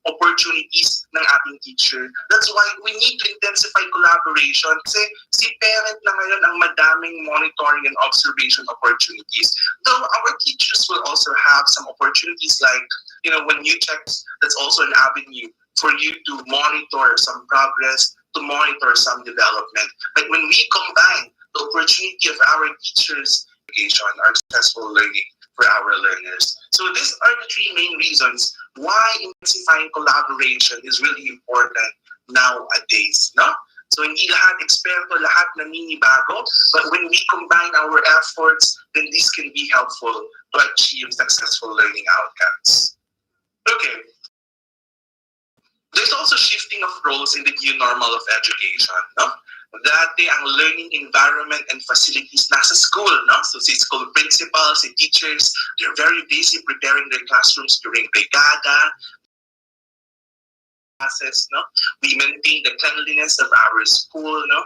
opportunities ng ating teacher. That's why we need to intensify collaboration kasi si parent na ngayon ang madaming monitoring and observation opportunities. Though our teachers will also have some opportunities like, you know, when you check, that's also an avenue for you to monitor some progress, to monitor some development. But when we combine the opportunity of our teachers' education, our successful learning for our learners. So these are the three main reasons why intensifying collaboration is really important nowadays. No? So hindi lahat eksperto, lahat naninibago, but when we combine our efforts, then this can be helpful to achieve successful learning outcomes. Okay. There's also shifting of roles in the new normal of education. No? Dati ang learning environment and facilities nasa school. No? So si school principals, si teachers, they're very busy preparing their classrooms during brigada, classes. No? We maintain the cleanliness of our school. No?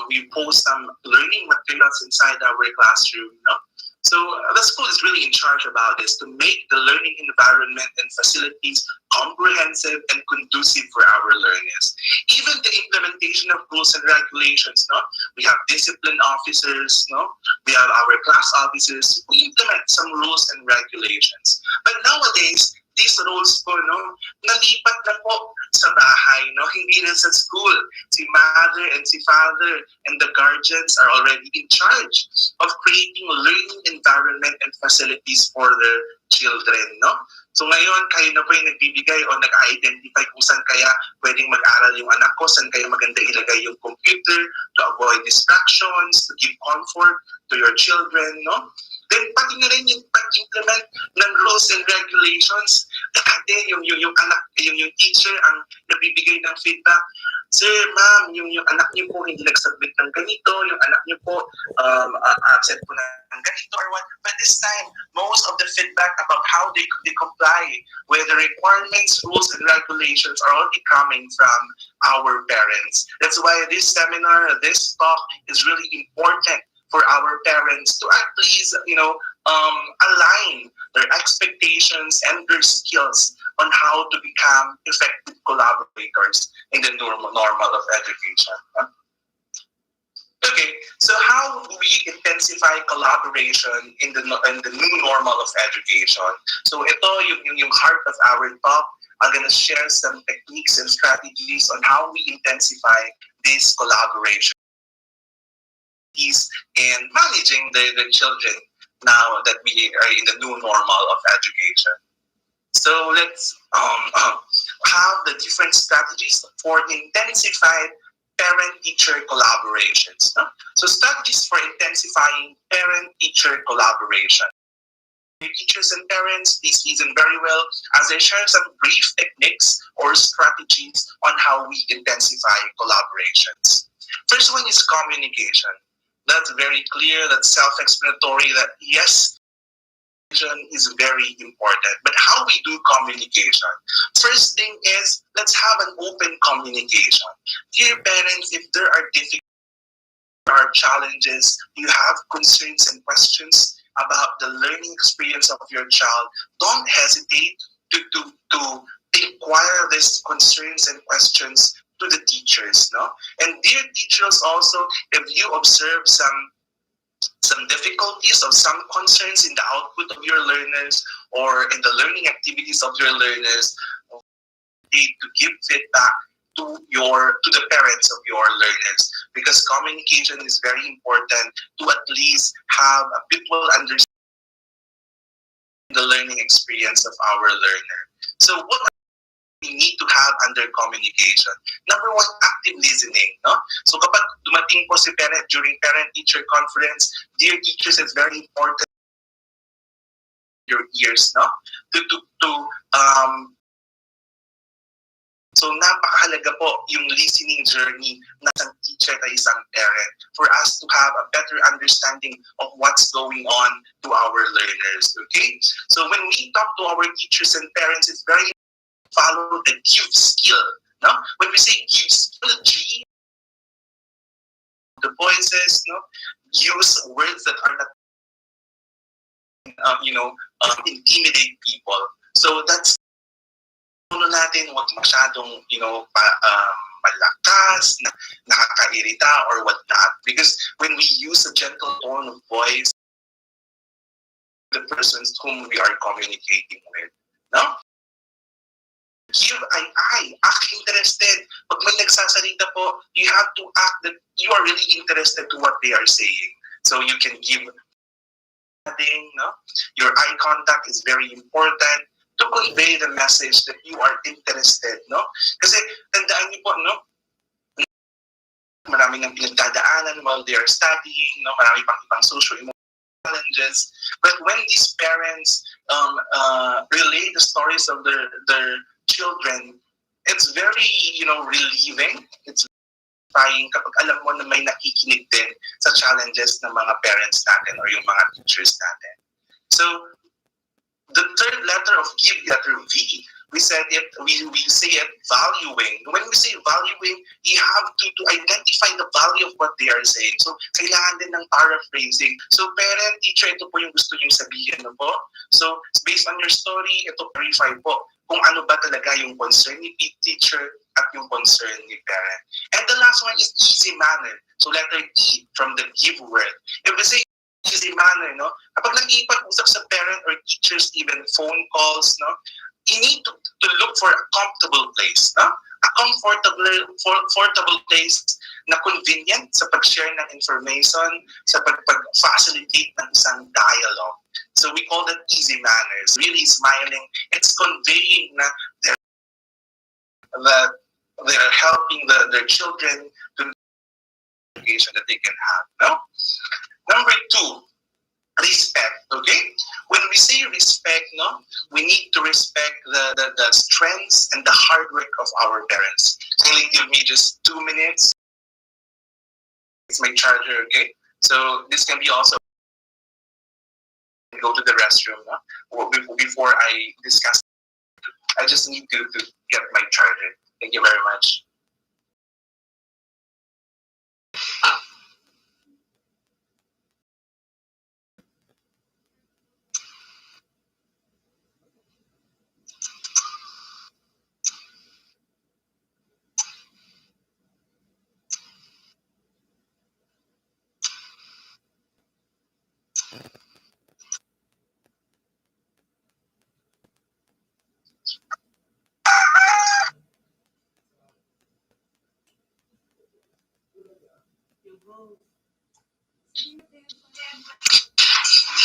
We post some learning materials inside our classroom. No? So the school is really in charge about this to make the learning environment and facilities comprehensive and conducive for our learners. Even the implementation of rules and regulations, no? We have discipline officers, no? We have our class officers. We implement some rules and regulations. But nowadays, these rules po, no, nalipat na po sa bahay, no? Hindi na sa school. Si mother and si father and the guardians are already in charge of creating learning environment and facilities for their children, no? So ngayon, kayo na po yung nagbibigay o nag-identify kung saan kaya pwedeng mag-aral yung anak ko, saan kaya maganda ilagay yung computer to avoid distractions, to give comfort to your children, no? Then pati na rin yung pag-implement ng rules and regulations. Dati yung anak, yung teacher ang nagbibigay ng feedback. Sir, ma'am, yung anak niyo po hindi nag-submit ng ganito, yung anak niyo po absent po ng ganito or what. But this time, most of the feedback about how they comply with the requirements, rules, and regulations are already coming from our parents. That's why this seminar, this talk is really important for our parents to at least, align their expectations and their skills on how to become effective collaborators in the normal of education. Okay, so how do we intensify collaboration in the new normal of education? So ito yung heart of our talk. I'm gonna share some techniques and strategies on how we intensify this collaboration in managing the children now that we are in the new normal of education. So let's have the different strategies for intensified parent-teacher collaborations. No? So strategies for intensifying parent-teacher collaboration. Teachers and parents, please listen very well as I share some brief techniques or strategies on how we intensify collaborations. First one is communication. That's very clear, that's self-explanatory, that yes, is very important. But how we do communication? First thing is, let's have an open communication. Dear parents, if there are challenges, you have concerns and questions about the learning experience of your child, don't hesitate to inquire these concerns and questions to the teachers. No? And dear teachers also, if you observe some difficulties or some concerns in the output of your learners or in the learning activities of your learners, to give feedback to the parents of your learners, because communication is very important to at least have a mutual understanding of the learning experience of our learner. So what we need to have under communication? Number one, active listening. No? So kapag dumating po si parent during parent-teacher conference, dear teachers, it's very important your ears, no? So napakahalaga po yung listening journey ng isang teacher at isang parent for us to have a better understanding of what's going on to our learners. Okay? So when we talk to our teachers and parents, it's very follow the give skill. No? When we say give skill, G, the voices, no? Use words that are not, intimidate people. So that's natin, wag masyadong, malakas, nakakairita or whatnot. Because when we use a gentle tone of voice, the persons whom we are communicating with, no? Give act interested. Pag may nagsasalita po, you have to act that you are really interested to what they are saying. So you can give, no? Your eye contact is very important to convey the message that you are interested, no? Kasi tandaan niyo po, no? Marami ng pinagdadaanan while they are studying, no? Marami pang ibang social-emotional challenges. But when these parents relay the stories of their children, it's very, relieving. It's satisfying kapag alam mo na may nakikinig din sa challenges ng mga parents natin or yung mga teachers natin. So, the third letter of give, letter V, we say it valuing. When we say valuing, you have to identify the value of what they are saying. So, kailangan din ng paraphrasing. So, parent, teacher, ito po yung gusto nyo sabihin, no po? So, based on your story, ito verify po kung ano ba talaga yung concern ni teacher at yung concern ni parent. And the last one is easy manner. So, letter E from the give word. If we say easy manner, no? Kapag nag-iipag-usap sa parent or teachers, even phone calls, no? You need to look for a comfortable place, no? A comfortable place na convenient sa pag-share ng information, sa pag-facilitate ng isang dialogue. So we call that easy manners. Really smiling. It's conveying na they're helping their children to education that they can have, no? Number two, respect. Okay, when we say respect, no, we need to respect the strengths and the hard work of our parents. Kindly give me just 2 minutes. It's my charger. Okay, so this can be also go to the restroom, no? Before I discuss. I just need to get my charger. Thank you very much.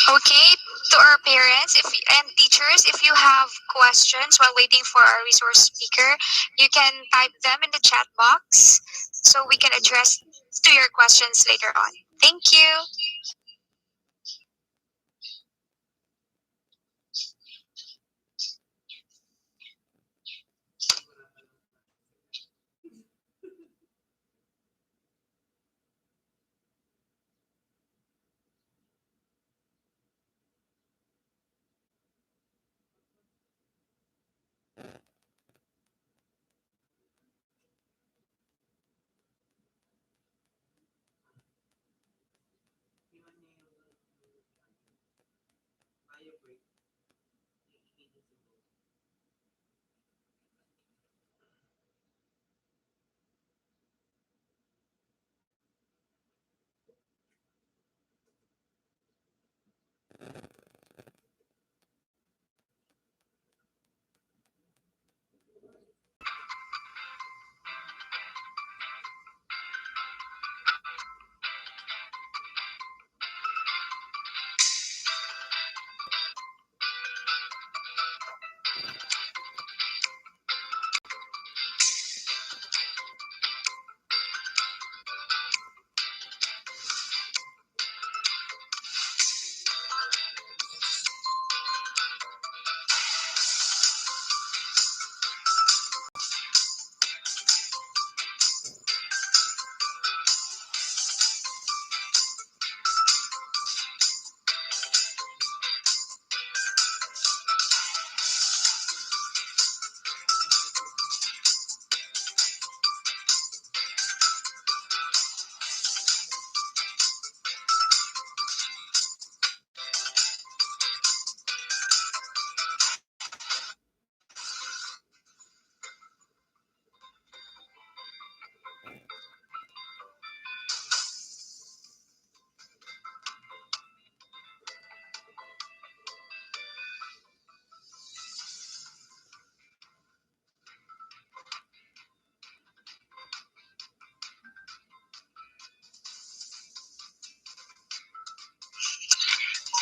Okay, to our parents and teachers, if you have questions while waiting for our resource speaker, you can type them in the chat box so we can address to your questions later on. Thank you.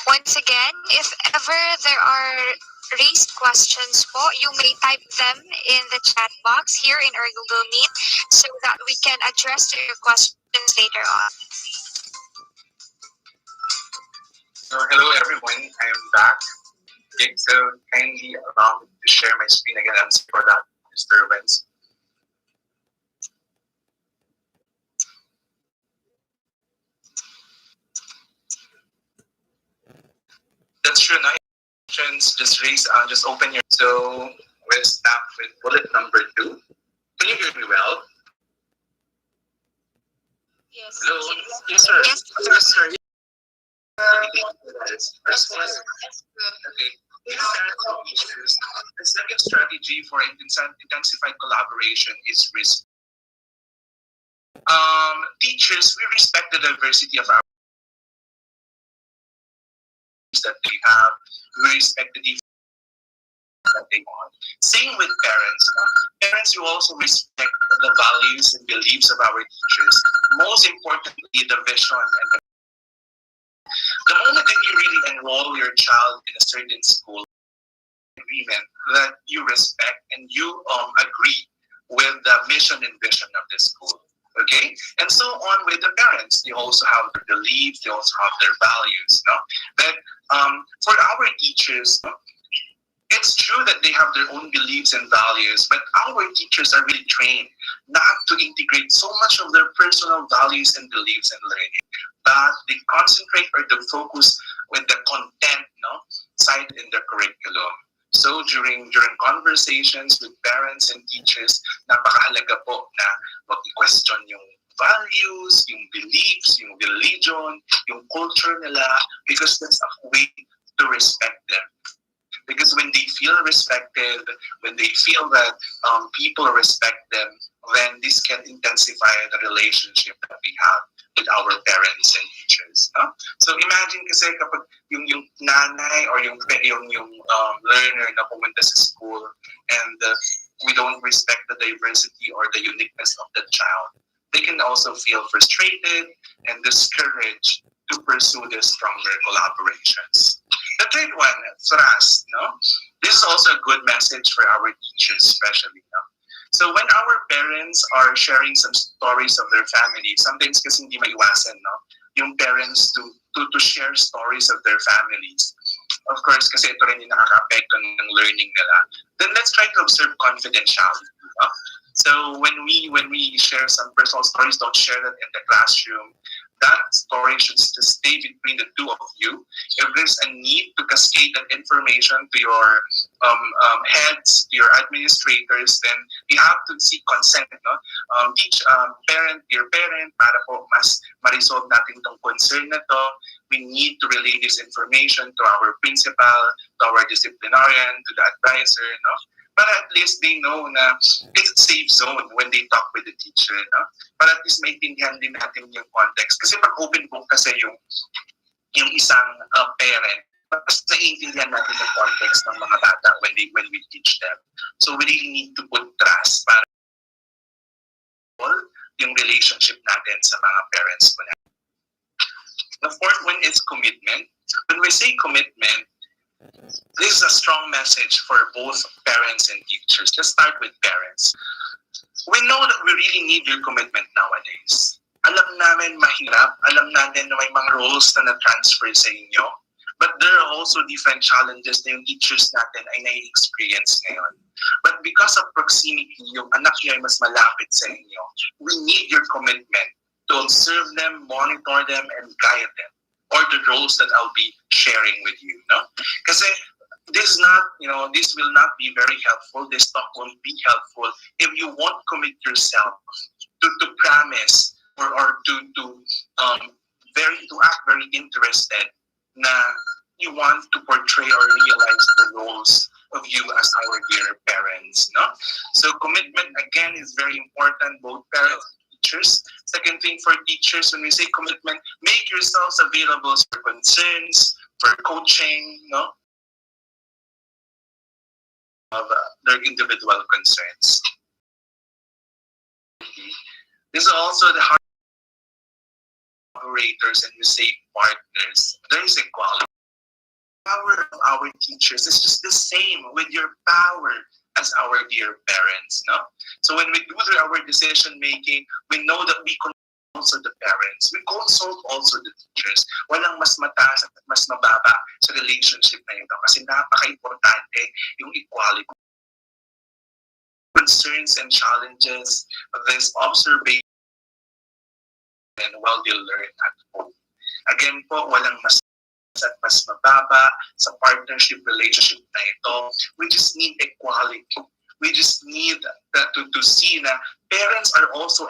Once again, if ever there are raised questions po, you may type them in the chat box here in our Google Meet so that we can address to your questions later on. So hello everyone, I am back. Okay, so kindly allow me to share my screen again. I'm sorry for that disturbance. That's true. No questions, just raise, just open your. So we'll start with bullet number 2. Can you hear me well? Yes. Hello. Yes, sir. Yes. Yes, sir. Okay. The second strategy for intensified collaboration is risk. Teachers, we respect the diversity of our that they have. We respect the difference that they want. Same with parents. Parents, you also respect the values and beliefs of our teachers. Most importantly, the vision and the moment that you really enroll your child in a certain school, agreement that you respect and you agree with the mission and vision of the school. Okay, and so on with the parents. They also have their beliefs, they also have their values. No? But for our teachers, no, it's true that they have their own beliefs and values, but our teachers are really trained not to integrate so much of their personal values and beliefs in learning, but they concentrate or they focus with the content, no, side in the curriculum. So during conversations with parents and teachers, napakahalaga po na mag-question yung values, yung beliefs, yung religion, yung culture nila, because that's a way to respect them. Because when they feel respected, when they feel that people respect them, then this can intensify the relationship that we have with our parents and teachers. No? So imagine kasi kapag yung nanay or yung learner na pumunta sa school and we don't respect the diversity or the uniqueness of the child, they can also feel frustrated and discouraged to pursue the stronger collaborations. The third one, trust. No? This is also a good message for our teachers, especially. No? So when our parents are sharing some stories of their family, sometimes kasi hindi maiwasan, no? Yung parents to share stories of their families. Of course, kasi ito rin yung nakaka-apekto ng learning nila. Then let's try to observe confidentiality. No? So when we share some personal stories, don't share that in the classroom. That story should stay between the two of you. If there's a need to cascade that information to your heads, to your administrators, then you have to seek consent. No? Each your parent, para po mas ma-resolve natin itong concern na to, we need to relay this information to our principal, to our disciplinarian, to the advisor. No? Para at least they know na it's a safe zone when they talk with the teacher. No? Para at least maintindihan din natin yung context. Kasi pag open book kasi yung isang parent, mas naiintindihan natin yung context ng mga bata when we teach them. So we really need to put trust para yung relationship natin sa mga parents ko na. The fourth one is commitment. When we say commitment, this is a strong message for both parents and teachers. Let's start with parents. We know that we really need your commitment nowadays. Alam namin mahirap, alam natin na may mga roles na na-transfer sa inyo, but there are also different challenges na yung teachers natin ay nai-experience ngayon. But because of proximity, yung anak niyo ay mas malapit sa inyo, we need your commitment to observe them, monitor them, and guide them, or the roles that I'll be sharing with you. No? Kasi this will not be very helpful. This talk won't be helpful if you won't commit yourself to promise or to act very interested na you want to portray or realize the roles of you as our dear parents. No? So commitment again is very important, both parents and teachers. Second thing for teachers, when we say commitment, make yourselves available for concerns, for coaching, no? Of their individual concerns. This is also the hard collaborators and we say partners. There is equality. The power of our teachers is just the same with your power as our dear parents. No? So when we do our decision making, we know that we consult also the parents. We consult also the teachers. Walang mas mataas at mas mababa sa relationship na ito kasi napaka-importante yung equality. Concerns and challenges of this observation and while they learn at home. Again po, walang mas at mas mababa sa partnership relationship na ito. We just need equality. We just need to see na parents are also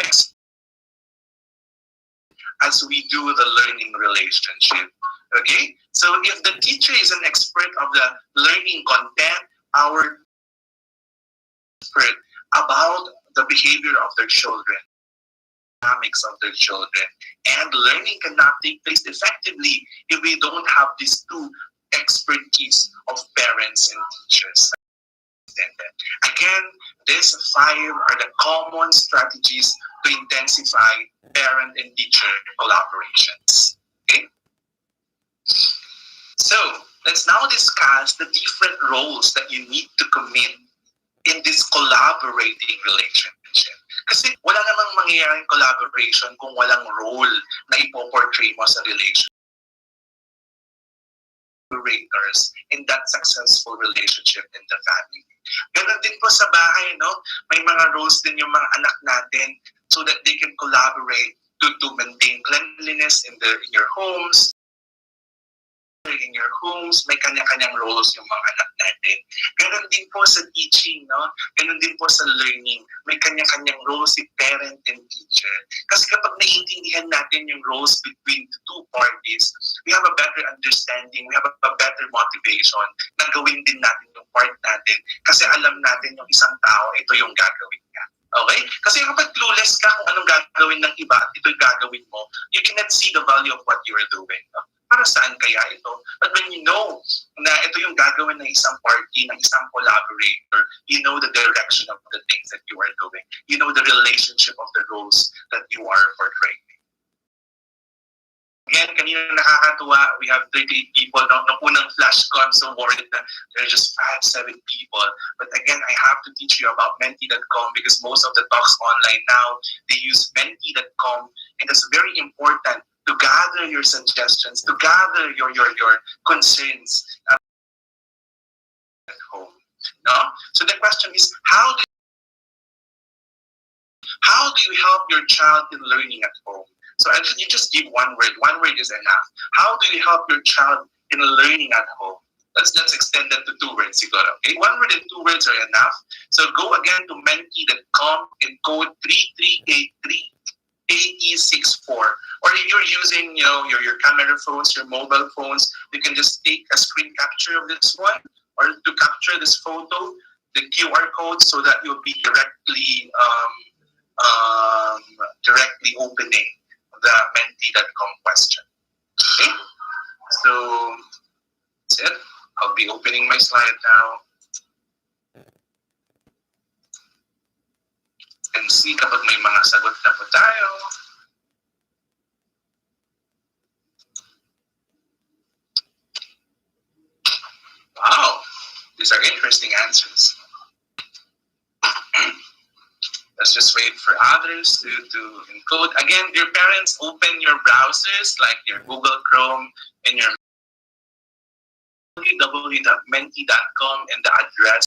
as we do the learning relationship. Okay? So if the teacher is an expert of the learning content, our expert about the behavior of their children, dynamics of their children, and learning cannot take place effectively if we don't have these two expertise of parents and teachers. Again, these 5 are the common strategies to intensify parent and teacher collaborations. Okay? So, let's now discuss the different roles that you need to commit in this collaborating relationship. Kasi wala namang mangyayaring collaboration kung walang role na ipoportray mo sa relation in that successful relationship in the family. Ganon din po sa bahay, no? May mga roles din yung mga anak natin so that they can collaborate to maintain cleanliness in your homes. In your homes, may kanya-kanyang roles yung mga anak natin. Ganon din po sa teaching, no? Ganon din po sa learning. May kanya-kanyang roles si parent and teacher. Kasi kapag naiintindihan natin yung roles between the two parties, we have a better understanding, we have a better motivation na gawin din natin yung part natin kasi alam natin yung isang tao, ito yung gagawin niya. Okay? Kasi kapag clueless ka kung anong gagawin ng iba at ito yung gagawin mo, you cannot see the value of what you are doing. No? Para saan kaya ito? But when you know na ito yung gagawin ng isang party, ng isang collaborator, you know the direction of the things that you are doing. You know the relationship of the roles that you are portraying. Again, kanina nakakatuwa, we have 38 people. Nung unang flash ko, I'm so worried that there are just 5, 7 people. But again, I have to teach you about Menti.com because most of the talks online now, they use Menti.com, and it's very important to gather your suggestions, to gather your concerns at home. No? So the question is, how do you help your child in learning at home? So you just give one word. One word is enough. How do you help your child in learning at home? Let's extend that to 2 words, siguro. Okay? 1 word and 2 words are enough. So go again to Menti.com and code 3383. 8064, or if you're using your camera phones, your mobile phones, you can just take a screen capture of this one, or to capture this photo, the QR code, so that you'll be directly opening the Menti.com question. Okay, so that's it. I'll be opening my slide now. And see kapag may mga sagot na po tayo. Wow, these are interesting answers. Let's just wait for others to encode. Again, your parents, open your browsers like your Google Chrome and your www.menti.com and the address.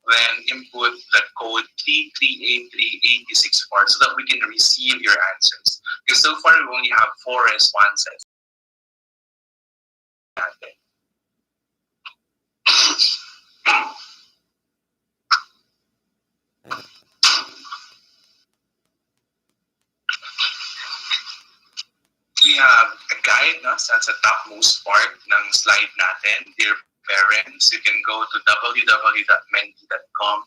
Then input the code 33838064 so that we can receive your answers. Because so far we only have 4 responses. We have a guide, no? So that's the topmost part ng slide natin. Dear parents, you can go to www.menti.com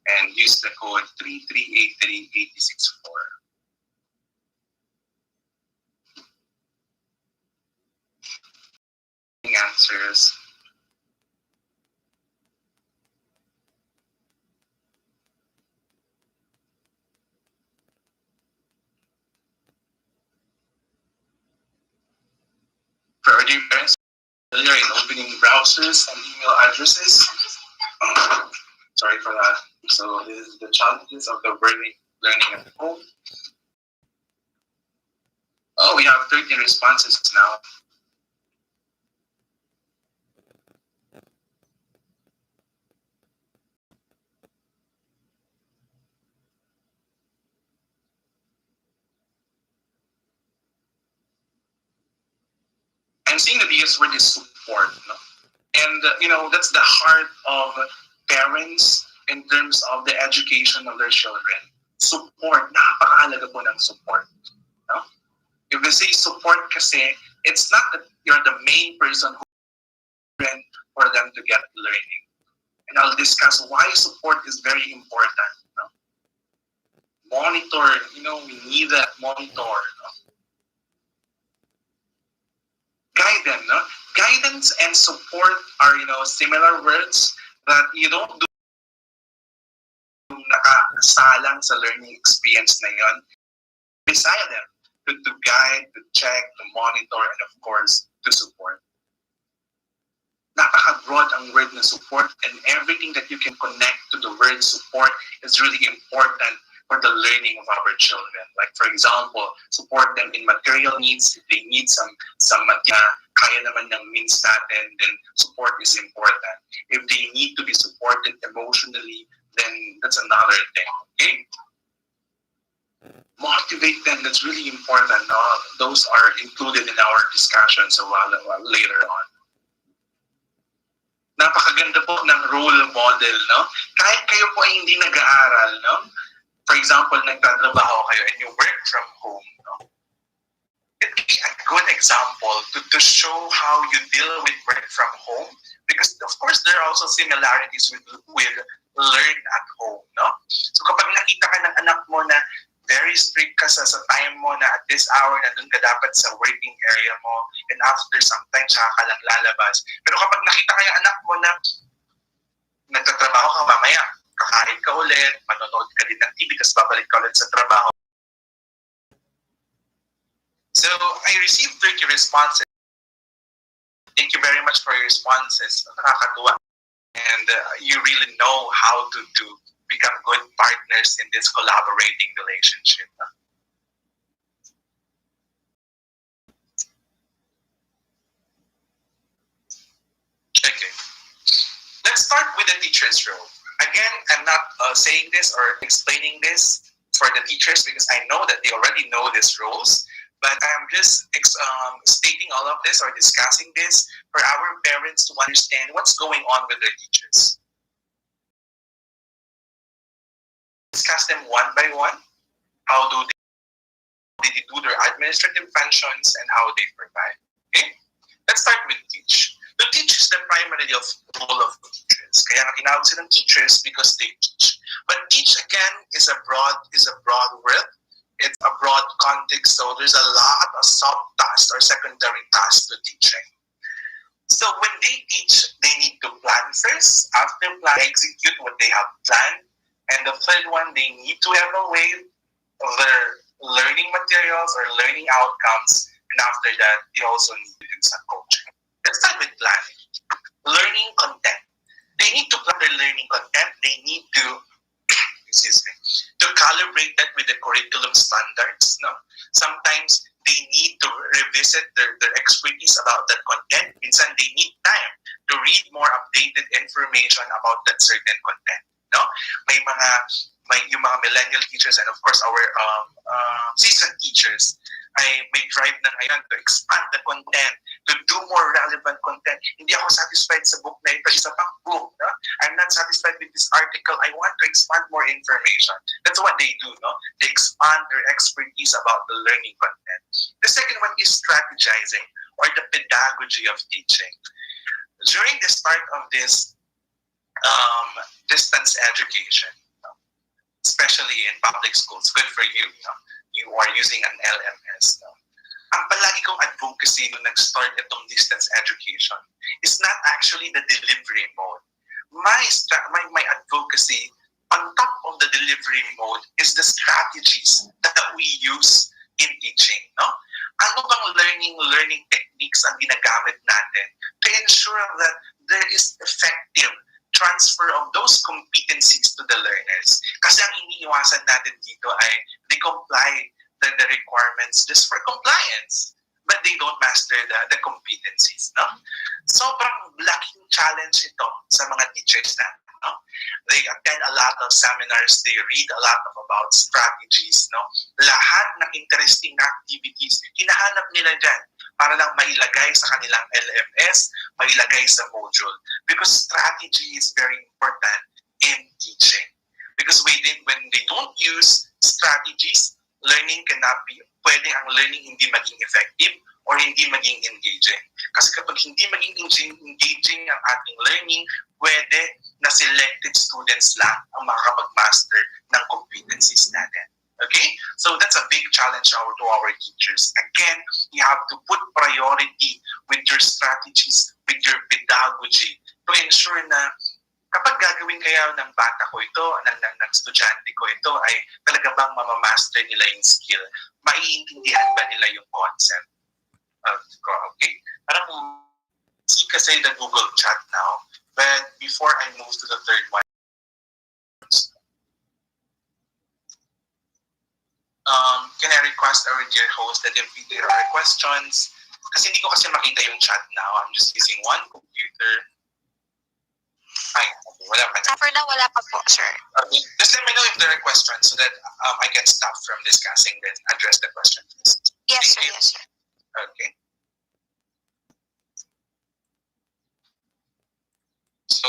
and use the code 33838064. Answers. For our dear parents, familiar in opening browsers and email addresses. Sorry for that. So this is the challenges of the learning at home. Oh, we have 13 responses now. I'm seeing the biggest word is support. No? And, that's the heart of parents in terms of the education of their children. Support. Napakahalaga po ng support. No? If we say support kasi, it's not that you're the main person who for them to get learning. And I'll discuss why support is very important. No? Monitor, we need that monitor. No? Guide them, no? Guidance and support are, similar words that you don't do nakasalang sa learning experience na yon. Beside them, to guide, to check, to monitor, and of course, to support. napaka-broad ang word na support, and everything that you can connect to the word support is really important for the learning of our children. Like for example, support them in material needs. If they need some material, kaya naman ng means natin, then support is important. If they need to be supported emotionally, then that's another thing. Okay? Motivate them, that's really important. Those are included in our discussions a while later on. Napakaganda po ng role model, no? Kahit kayo po ay hindi nag-aaral, no? For example, nagtatrabaho kayo and you work from home, no? It can be a good example to show how you deal with work from home, because of course there are also similarities with learn at home, no? So kapag nakita ka ng anak mo na very strict ka sa time mo na at this hour na doon ka dapat sa working area mo, and after some time saka ka lang lalabas. Pero kapag nakita ka yung anak mo na nagtatrabaho ka mamaya, kakain ka ulit, manonood ka din ng TV, tapos babalik ka ulit sa trabaho. So I received 30 responses. Thank you very much for your responses. Nakakatuwa. And you really know how to become good partners in this collaborating relationship. Okay. Let's start with the teacher's role. Again, I'm not saying this or explaining this for the teachers because I know that they already know these roles, but I'm just stating all of this or discussing this for our parents to understand what's going on with their teachers. Discuss them one by one. How do they do their administrative functions and how they provide. Okay? Let's start with teach. To teach is the primary role of teachers. Kaya tinawag silang teachers because they teach. But teach again is a broad word. It's a broad context, so there's a lot of sub-tasks or secondary tasks to teaching. So when they teach, they need to plan first. After plan, execute what they have planned. And the third one, they need to evaluate their learning materials or learning outcomes. And after that, they also need to do some coaching. Let's start with planning. Learning content. They need to plan their learning content. They need to, to calibrate that with the curriculum standards. No? Sometimes they need to revisit their expertise about that content. Minsan they need time to read more updated information about that certain content. No? Yung mga millennial teachers and of course our seasoned teachers ay may drive na ngayon to expand the content, to do more relevant content. Hindi ako satisfied sa book na ito, isa pang book. No? I'm not satisfied with this article. I want to expand more information. That's what they do. No? They expand their expertise about the learning content. The second one is strategizing or the pedagogy of teaching. During the start of this distance education, especially in public schools, good for you. You are using an LMS. Ang palagi kong advocacy nung nag-start itong distance education is not actually the delivery mode. My advocacy on top of the delivery mode is the strategies that we use in teaching. No? Ano bang learning techniques ang ginagamit natin to ensure that there is effective transfer of those competencies to the learners. Kasi ang iniiwasan natin dito ay they comply the requirements just for compliance, but they don't master the competencies. No? Sobrang laking challenge ito sa mga teachers natin. No? They attend a lot of seminars, they read a lot about strategies. No? Lahat ng interesting activities, hinahanap nila dyan para lang mailagay sa kanilang LMS, mailagay sa module. Because strategy is very important in teaching. Because when they don't use strategies, learning cannot be, pwedeng ang learning hindi maging effective or hindi maging engaging. Kasi kapag hindi maging engaging ang ating learning, pwede na selected students lang ang makakapag-master ng competencies natin. Okay? So that's a big challenge to our teachers. Again, you have to put priority with your strategies, with your pedagogy to ensure na kapag gagawin kaya ng bata ko ito, ng estudyante ko ito, ay talaga bang mamamaster nila yung skill? Maiintindihan ba nila yung concept? Okay? Parang kasi the Google Chat now. But before I move to the third one, can I request our dear host that if there are questions, kasi hindi ko kasi makita yung chat now. I'm just using one computer. Ay, wala pa na. For now, wala pa po, sir. Okay. Just let me know if there are questions so that I can stop from discussing then address the questions. Yes, sir. Thank you. Yes, sir. Okay. So,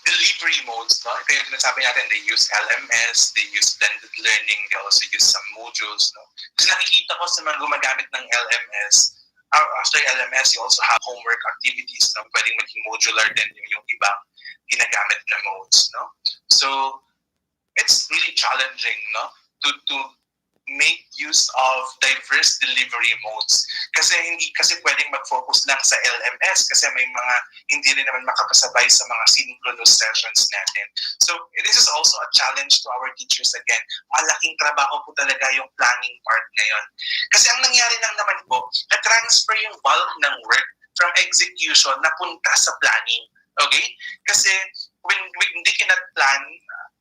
delivery modes, no? Ito yung sinasabi natin, they use LMS, they use blended learning, they also use some modules, no? Kasi nakikita ko sa mga gumagamit ng LMS, after LMS, you also have homework activities, no? Pwedeng maging modular din yung ibang ginagamit na modes, no? So, it's really challenging, no? To make use of diverse delivery modes. Kasi hindi kasi pwedeng mag-focus lang sa LMS kasi may mga hindi rin naman makakasabay sa mga synchronous sessions natin. So, this is also a challenge to our teachers again. Malaking trabaho po talaga yung planning part ngayon. Kasi ang nangyari lang naman po, na-transfer yung bulk ng work from execution na punta sa planning. Okay? Kasi when they cannot plan,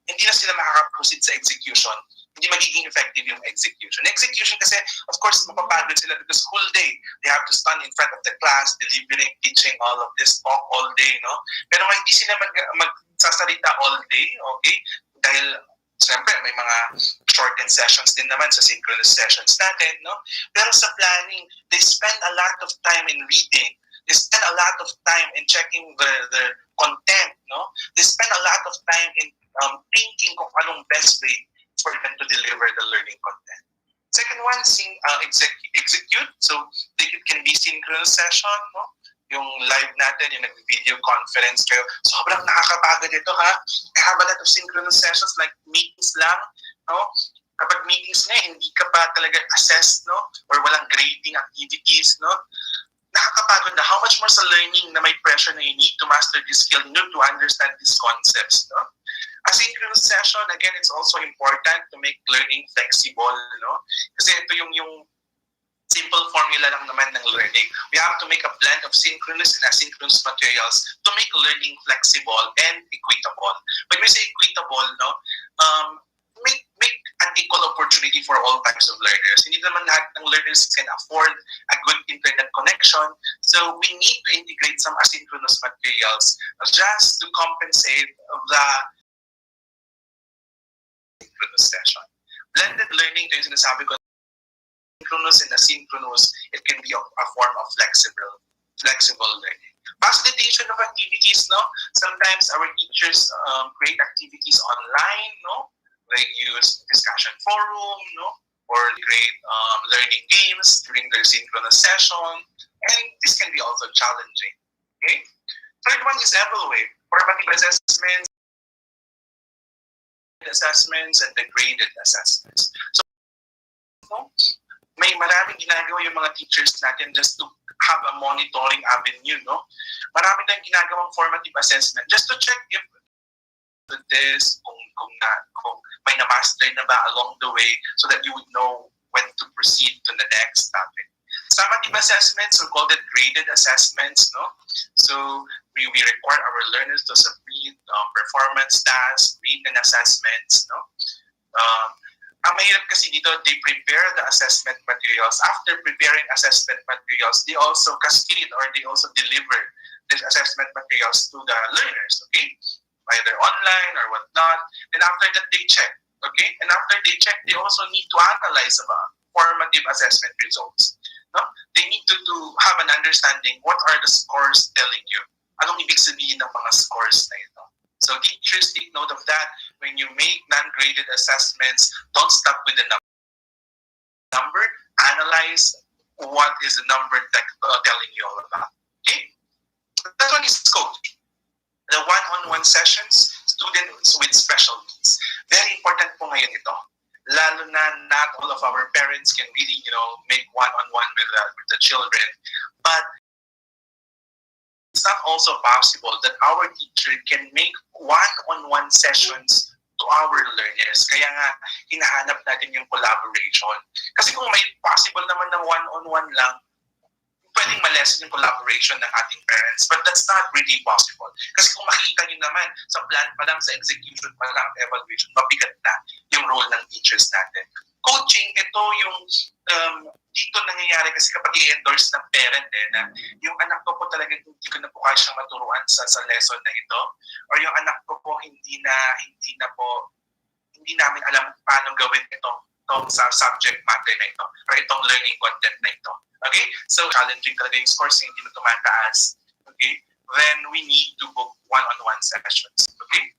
hindi na sila makaka-proceed sa execution. Hindi magiging effective yung execution. Execution kasi, of course, mapapagod sila because whole day, they have to stand in front of the class, delivering, teaching, all of this, talk all day, no? Pero kung hindi sila magsasalita all day, okay? Dahil, siyempre, may mga shortened sessions din naman sa synchronous sessions natin, no? Pero sa planning, they spend a lot of time in reading. They spend a lot of time in checking the content, no? They spend a lot of time in thinking kung anong best way for them to deliver the learning content. Second one, execute. So, they can be synchronous session, no? Yung live natin, yung nag-video conference kayo. Sobrang nakakapagod ito, ha? I have a lot of synchronous sessions like meetings lang, no? Kapag meetings nga, hindi ka pa talaga assessed, no? Or walang grading activities, no? Nakakapagod na. How much more sa learning na may pressure na you need to master this skill, you need to understand these concepts, no? Asynchronous session, again, it's also important to make learning flexible, no? Kasi ito yung simple formula lang naman ng learning. We have to make a blend of synchronous and asynchronous materials to make learning flexible and equitable. When we say equitable, no, make an equal opportunity for all types of learners. Hindi naman lahat ng learners can afford a good internet connection. So we need to integrate some asynchronous materials just to compensate the synchronous session. Blended learning, ito yung sinasabi ko, synchronous and asynchronous, it can be a form of flexible learning. Facilitation of activities, no? Sometimes our teachers create activities online, no? They use discussion forum, no? Or create learning games during their synchronous session, and this can be also challenging. Okay. Third one is evaluate, formative assessments, and the graded assessments. So, may maraming ginagawa yung mga teachers natin just to have a monitoring avenue, no? Marami tayong ginagawang formative assessment just to check if this, kung may na-master na ba along the way so that you would know when to proceed to the next topic. Summative assessments, we call it graded assessments, no? So we require our learners to submit performance tasks, written assessments, no? Ang mahirap kasi dito, they prepare the assessment materials. After preparing assessment materials, they also cascade or they also deliver these assessment materials to the learners, okay? Either online or whatnot. And after that, they check, okay? And after they check, they also need to analyze about formative assessment results. No? They need to have an understanding what are the scores telling you. Anong ibig sabihin ng mga scores na ito? So teachers, take note of that. When you make non-graded assessments, don't stop with the number. Analyze what is the number telling you all about. Okay? That one is scope. The one-on-one sessions, students with special needs. Very important po ngayon ito. Lalo na not all of our parents can really, make one-on-one with the children. But it's not also possible that our teacher can make one-on-one sessions to our learners. Kaya nga, hinahanap natin yung collaboration. Kasi kung may possible naman na one-on-one lang, pwedeng lesson yung collaboration ng ating parents. But that's not really possible. Kasi kung makikita nyo naman, sa plan pa lang, sa execution pa lang, evaluation, mabigat na yung role ng teachers natin. Coaching, ito yung dito nangyayari kasi kapag i-endorse ng parent na yung anak ko po talaga hindi ko na po kaya siyang maturuan sa lesson na ito, or yung anak ko po hindi namin alam paano gawin itong sa subject matter na ito or itong learning content na ito. Okay? So, challenging talaga yung scores, hindi na tumataas. Okay? Then, we need to book one-on-one sessions. Okay?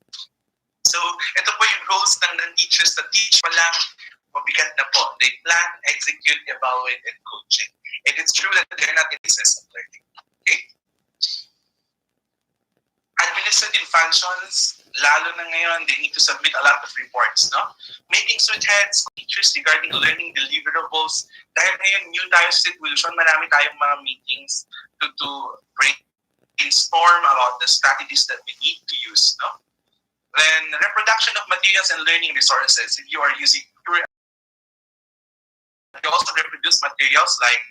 So, ito po yung roles ng teachers na teach pa lang, mabigat na po. They plan, execute, evaluate, and coaching. And it's true that they're not in the system learning. Okay? Administrative functions, lalo na ngayon, they need to submit a lot of reports, no? Meetings with heads, teachers regarding learning deliverables. Dahil ngayon, new tayo situation, marami tayong mga meetings to brainstorm about the strategies that we need to use, no? Then, reproduction of materials and learning resources. If you are using pure, you also reproduce materials like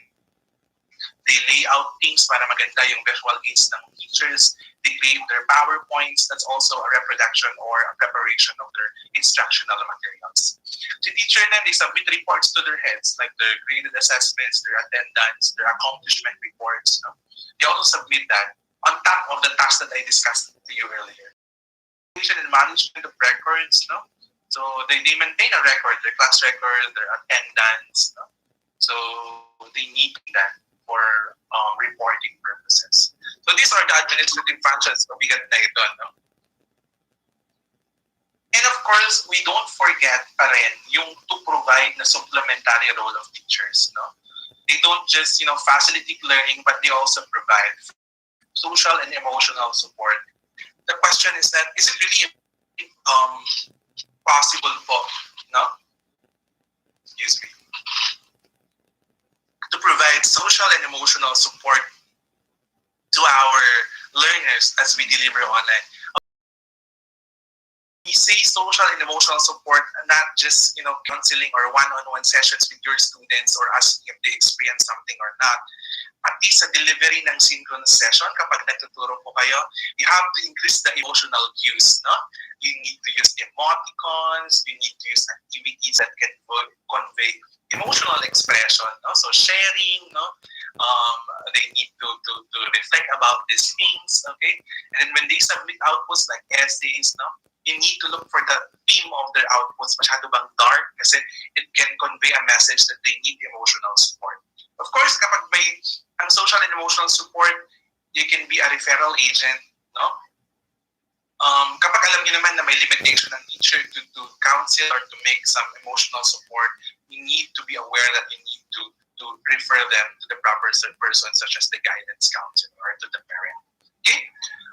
they lay out things para maganda yung visual aids ng teachers. They create their PowerPoints. That's also a reproduction or a preparation of their instructional materials. The teacher then, they submit reports to their heads, like their graded assessments, their attendance, their accomplishment reports. No? They also submit that on top of the tasks that I discussed to you earlier. And management of records. No? So they maintain a record, their class record, their attendance. No? So they need that for reporting purposes. So these are the administrative functions of bigat na ito, no? And of course, we don't forget pa rin yung to provide na supplementary role of teachers, no? They don't just, facilitate learning, but they also provide social and emotional support. The question is that, is it really possible po, no? Excuse me. To provide social and emotional support to our learners as we deliver online. We say social and emotional support, not just counseling or one-on-one sessions with your students or asking if they experience something or not. At least sa delivery ng synchronous session, kapag nagtuturo po kayo, you have to increase the emotional cues. No? You need to use emoticons, you need to use activities that can convey emotional expression. No? So sharing, no? They need to reflect about these things. Okay, and when they submit outputs like essays, no, you need to look for the theme of their outputs. Masyado bang dark? Kasi it can convey a message that they need emotional support. Of course, kapag may ang social and emotional support, you can be a referral agent, no? Kapag alam niyo naman na may limitation ng teacher to counsel or to make some emotional support, you need to be aware that you need to refer them to the proper person such as the guidance counselor or to the parent. Okay?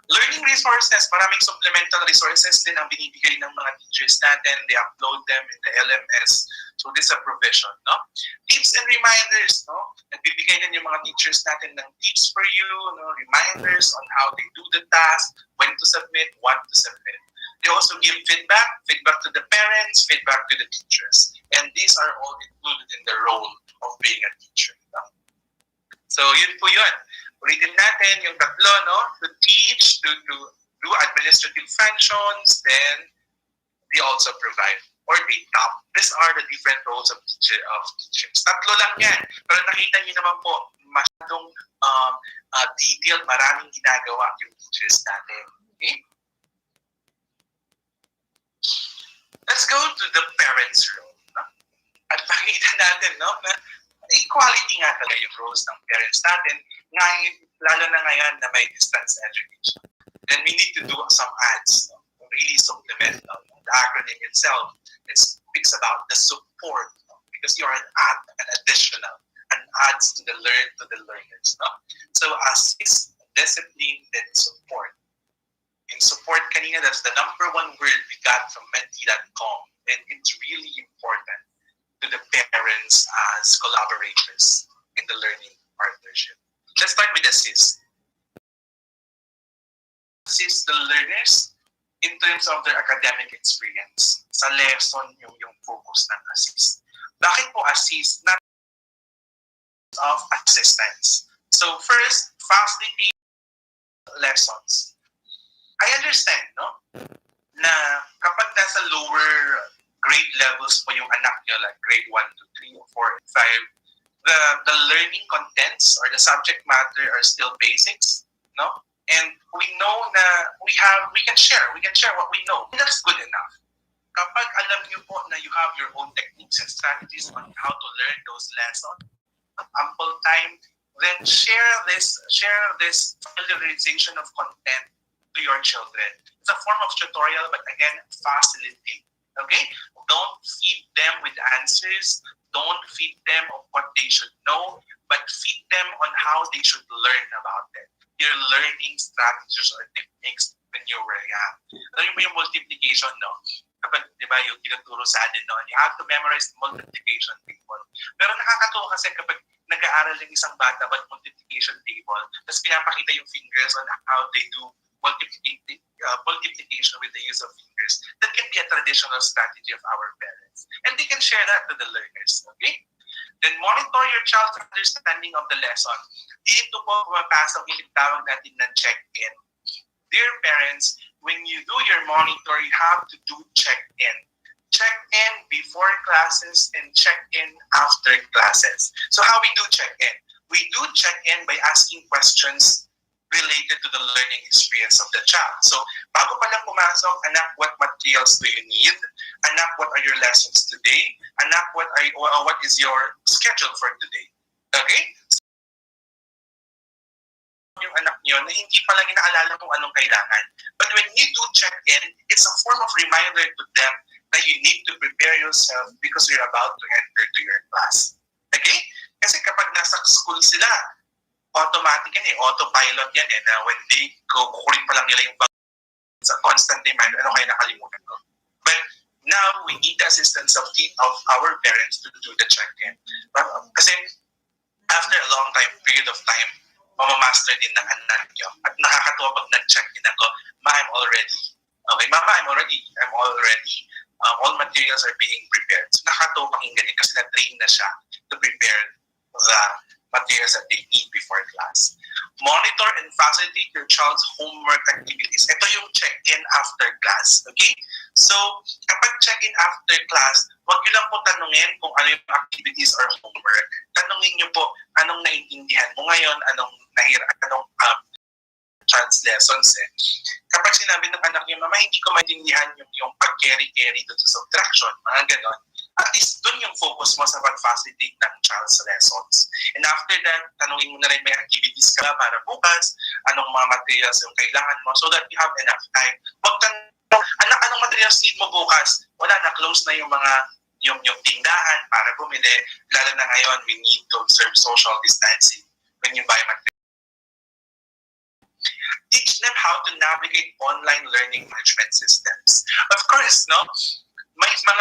Learning resources, maraming supplemental resources din ang binibigay ng mga teachers natin. They upload them in the LMS. So this is a provision, no? Tips and reminders, no? Nagbibigay din yung mga teachers natin ng tips for you, no? Reminders on how they do the task, when to submit, what to submit. They also give feedback to the parents, feedback to the teachers. And these are all included in the role of being a teacher. No? So yun po yun. Ulitin natin yung tatlo, no? To teach, to do administrative functions, then they also provide or they top. These are the different roles of teachers. Tatlo lang yan. Pero nakita niyo naman po, masyadong detailed, maraming ginagawa yung teachers natin. Okay? Let's go to the parents' role. No? At makikita natin, no? Na equality nga talaga yung roles ng parents natin, ngayon, lalo na ngayon na may distance education. Then we need to do some ads, no? Really supplemental. The acronym itself, it speaks about the support, no? Because you're an add, an additional, an adds to the learners. No? So assist, discipline, then support. In support, kanina, that's the number one word we got from Menti.com, and it's really important to the parents as collaborators in the learning partnership. Let's start with assist. Assist the learners in terms of their academic experience. Sa lesson yung focus ng assist. Bakit po assist? Not of assistance. So first, facilitate lessons. I understand, no? Na kapag nasa lower grade levels po yung anak nyo, like grade 1 to 3 or 4 and 5, the learning contents or the subject matter are still basics, no? And we know na we can share what we know. And that's good enough. Kapag alam nyo po na you have your own techniques and strategies on how to learn those lessons, ample time, then share this familiarization of content to your children. It's a form of tutorial, but again, facilitate. Okay? Don't feed them with answers. Don't feed them of what they should know, but feed them on how they should learn about it. Your learning strategies or techniques when you were young. Alam mo yung multiplication, no? Kapag, di ba, yung tinuturo sa atin noon, you have to memorize the multiplication table. Pero nakakatuwa kasi kapag nag-aaral yung isang bata about multiplication table, tapos pinapakita yung fingers on how they do multiplication with the use of fingers, that can be a traditional strategy of our parents. And they can share that to the learners, okay? Then monitor your child's understanding of the lesson. Dito po pumapasok yung tawag natin na check-in. Dear parents, when you do your monitor, you have to do check-in. Check-in before classes and check-in after classes. So how we do check-in? We do check-in by asking questions related to the learning experience of the child. So, bago pa lang pumasok, anak, what materials do you need? Anak, what are your lessons today? Anak, what is your schedule for today? Okay? Yung anak niyo na hindi pa lang inaalala kung anong kailangan. But when you do check-in, it's a form of reminder to them that you need to prepare yourself because you're about to enter to your class. Okay? Kasi kapag nasa school sila, automatic yan autopilot yan na when they kukurin pa lang nila yung it's a constant reminder, ano kaya nakalimutan ko. But now, we need the assistance of our parents to do the check-in. Kasi after a long period of time, mamamaster din ng anak nyo. At nakakatuwa pag nag-check-in ako, Ma, I'm all ready. Okay, Mama, I'm all ready. All materials are being prepared. So nakakatuwa pakinggan niya kasi na-train na siya to prepare the materials that they need before class. Monitor and facilitate your child's homework activities. Ito yung check-in after class. Okay? So, kapag check-in after class, huwag nyo lang po tanungin kung ano yung activities or homework. Tanungin nyo po anong naintindihan mo ngayon, anong child's lessons. Kapag sinabi ng anak niyo, Mama, hindi ko maintindihan yung pag-carry-carry doon sa subtraction, mga ganon, at least doon yung focus mo sa pag-facilitate ng child's lessons. And after that, tanungin mo na rin may activities ka para bukas, anong mga materials yung kailangan mo so that you have enough time. Huwag tanong, anak, anong materials need mo bukas? Wala na, close na yung mga yung tindahan para bumili. Lalo na ngayon, we need to observe social distancing when you buy materials. Teach them how to navigate online learning management systems. Of course, no? May mga